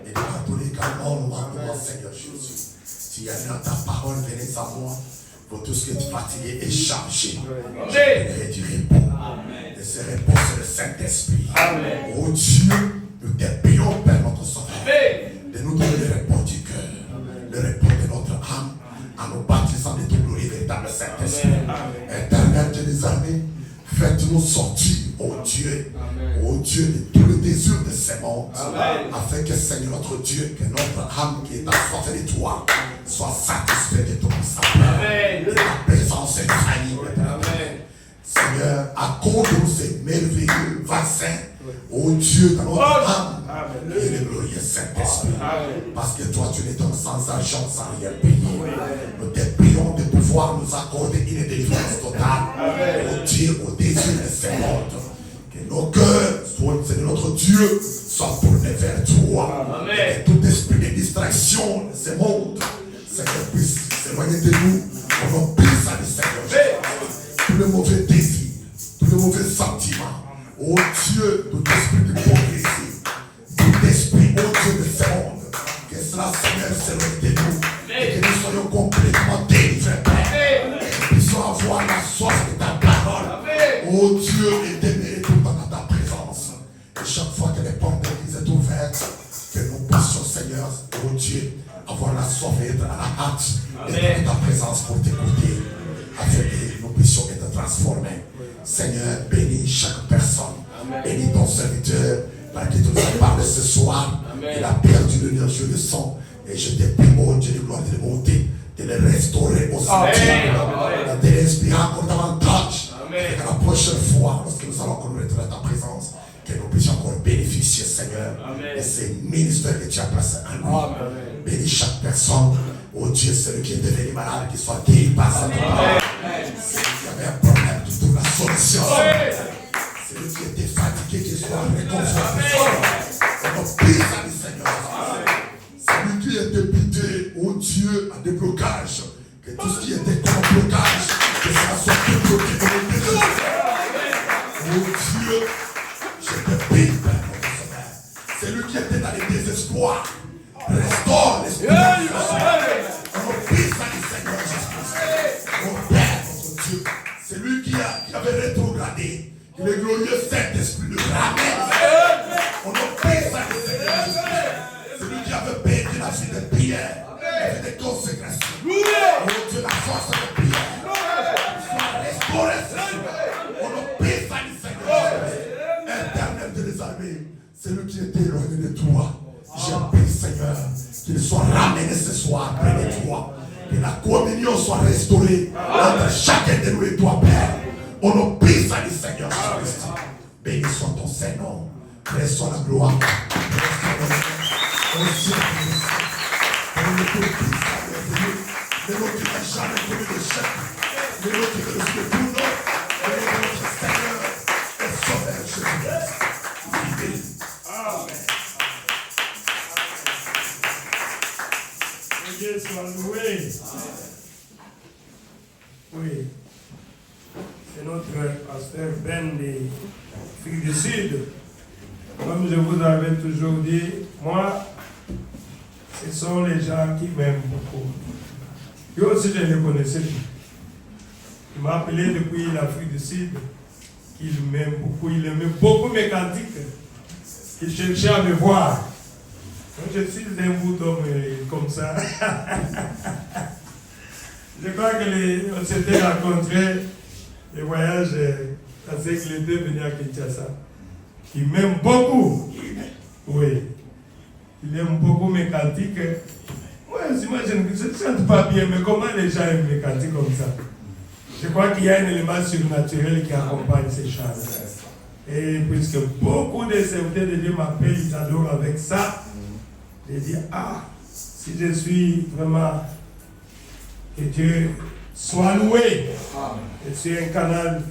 et de pardonner également nos manquements, Seigneur Jésus. Si y a dans ta parole, venez à moi, pour tout ce qui est fatigué et chargé. Je donnerai du repos. Et ce repos, c'est le Saint-Esprit. Oh Dieu, nous te prions, Père, notre Sauveur, de nous donner le repos du cœur, le repos de notre âme, en nous baptisant de ton gloire véritable Saint-Esprit. Éternel Dieu des armées, faites-nous sortir, oh Dieu, de tous les désirs de ce monde, afin que, Seigneur notre Dieu, que notre âme qui est assoiffée de toi soit satisfaite de ton salut, de ta présence infaillible. Seigneur, accorde-nous ces merveilleux vaccins, oh Dieu, dans notre âme, et le glorieux Saint-Esprit. Parce que toi, tu les donnes sans argent, sans rien payer. Nous te prions de pouvoir nous accorder une délivrance totale, oh Dieu, au désir de ce monde. Que nos cœurs, Seigneur notre Dieu, soient tournés vers toi. Et que tout esprit de distraction de ce monde, Seigneur, puisse s'éloigner de nous. On oublie ça du Seigneur Jésus. Tous les mauvais désirs, tous les mauvais sentiments. Oh Dieu, tout esprit de hypocrisie, tout esprit, oh Dieu de ce monde, que cela, Seigneur, s'éloigne de nous. Et que nous soyons complètement délivrés, Père. Et que nous puissions avoir la soif de ta parole. Oh Dieu, et t'aimer tout dans ta présence. Et chaque fois que les portes de l'église est ouverte, que nous puissions, Seigneur, oh Dieu, avoir la soif et être à la hâte et dans ta présence pour t'écouter, afin que nous puissions être transformés. Seigneur, bénis chaque personne. Bénis ton serviteur, par qui tu nous as parlé ce soir. Il a perdu l'énergie de son. Et je te prie, oh Dieu de gloire, de le monter, de le restaurer au sentiment, de l'inspirer encore davantage. Et que la prochaine fois, lorsque nous allons connaître ta présence, que nous puissions encore bénéficier, Seigneur, de ces ministères que tu as placés en nous. Bénis chaque personne. Oh Dieu, celui qui est devenu malade, qui soit guéri par cette parole. Celui qui avait un problème, tu trouves la solution. Celui qui était fatigué, qui soit réconforté. On prie ça du Seigneur. Celui qui était débité, oh Dieu, à des blocages. Que tout ce qui était comme un blocage, que ça soit débloqué dans le Jésus. Oh Dieu, je te prie, Père, notre Seigneur. Celui qui était dans les désespoirs, restaure l'esprit. On prie ça du Seigneur Jésus-Christ. Mon Père, notre Dieu, c'est lui qui avait rétrogradé. Que le glorieux Saint-Esprit le ramène. On prie ça du Seigneur Jésus-Christ. Celui qui avait perdu la vie de prière, la vie de consécration. Oh Dieu, la force de prière. Soit restauré ce soir. On prie ça du Seigneur Jésus-Christ. Éternel de les armées, celui qui était éloigné de toi. Je prie, Seigneur, qu'il soit ramené ce soir près de toi. Que la communion soit restaurée entre chacun de nous et toi, Père. On nous prie ça du Seigneur Jésus-Christ. Béni soit ton Saint-Nom. Reçois la gloire. Reçois l'honneur. On ne peut plus de l'eau qui n'a jamais connu de chef. De l'eau qui veut le tout nom. De l'eau de notre Seigneur et Sauveur Jésus-Christ. Béni. Amen. Dieu soit loué. Oui. C'est notre pasteur Ben des Afrique du Sud. Comme je vous avais toujours dit, moi, ce sont les gens qui m'aiment beaucoup. Yo aussi, je les connaissais. Il m'a appelé depuis l'Afrique du Sud. Il m'aime beaucoup. Il aimait beaucoup mes cantiques. Il cherchait à me voir. Je suis un bout d'homme comme ça. Je crois qu'on s'était rencontrés, les voyages, parce qu'il était venu à Kinshasa. Il m'aime beaucoup. Oui. Il aime beaucoup mes cantiques. Moi, je ne sens pas bien, mais comment les gens aiment mes cantiques comme ça? Je crois qu'il y a un élément surnaturel qui accompagne ces chants. Et puisque beaucoup de serviteurs de Dieu m'appellent, ils adorent avec ça. Je dis, si je suis vraiment, que Dieu soit loué. Je suis un canal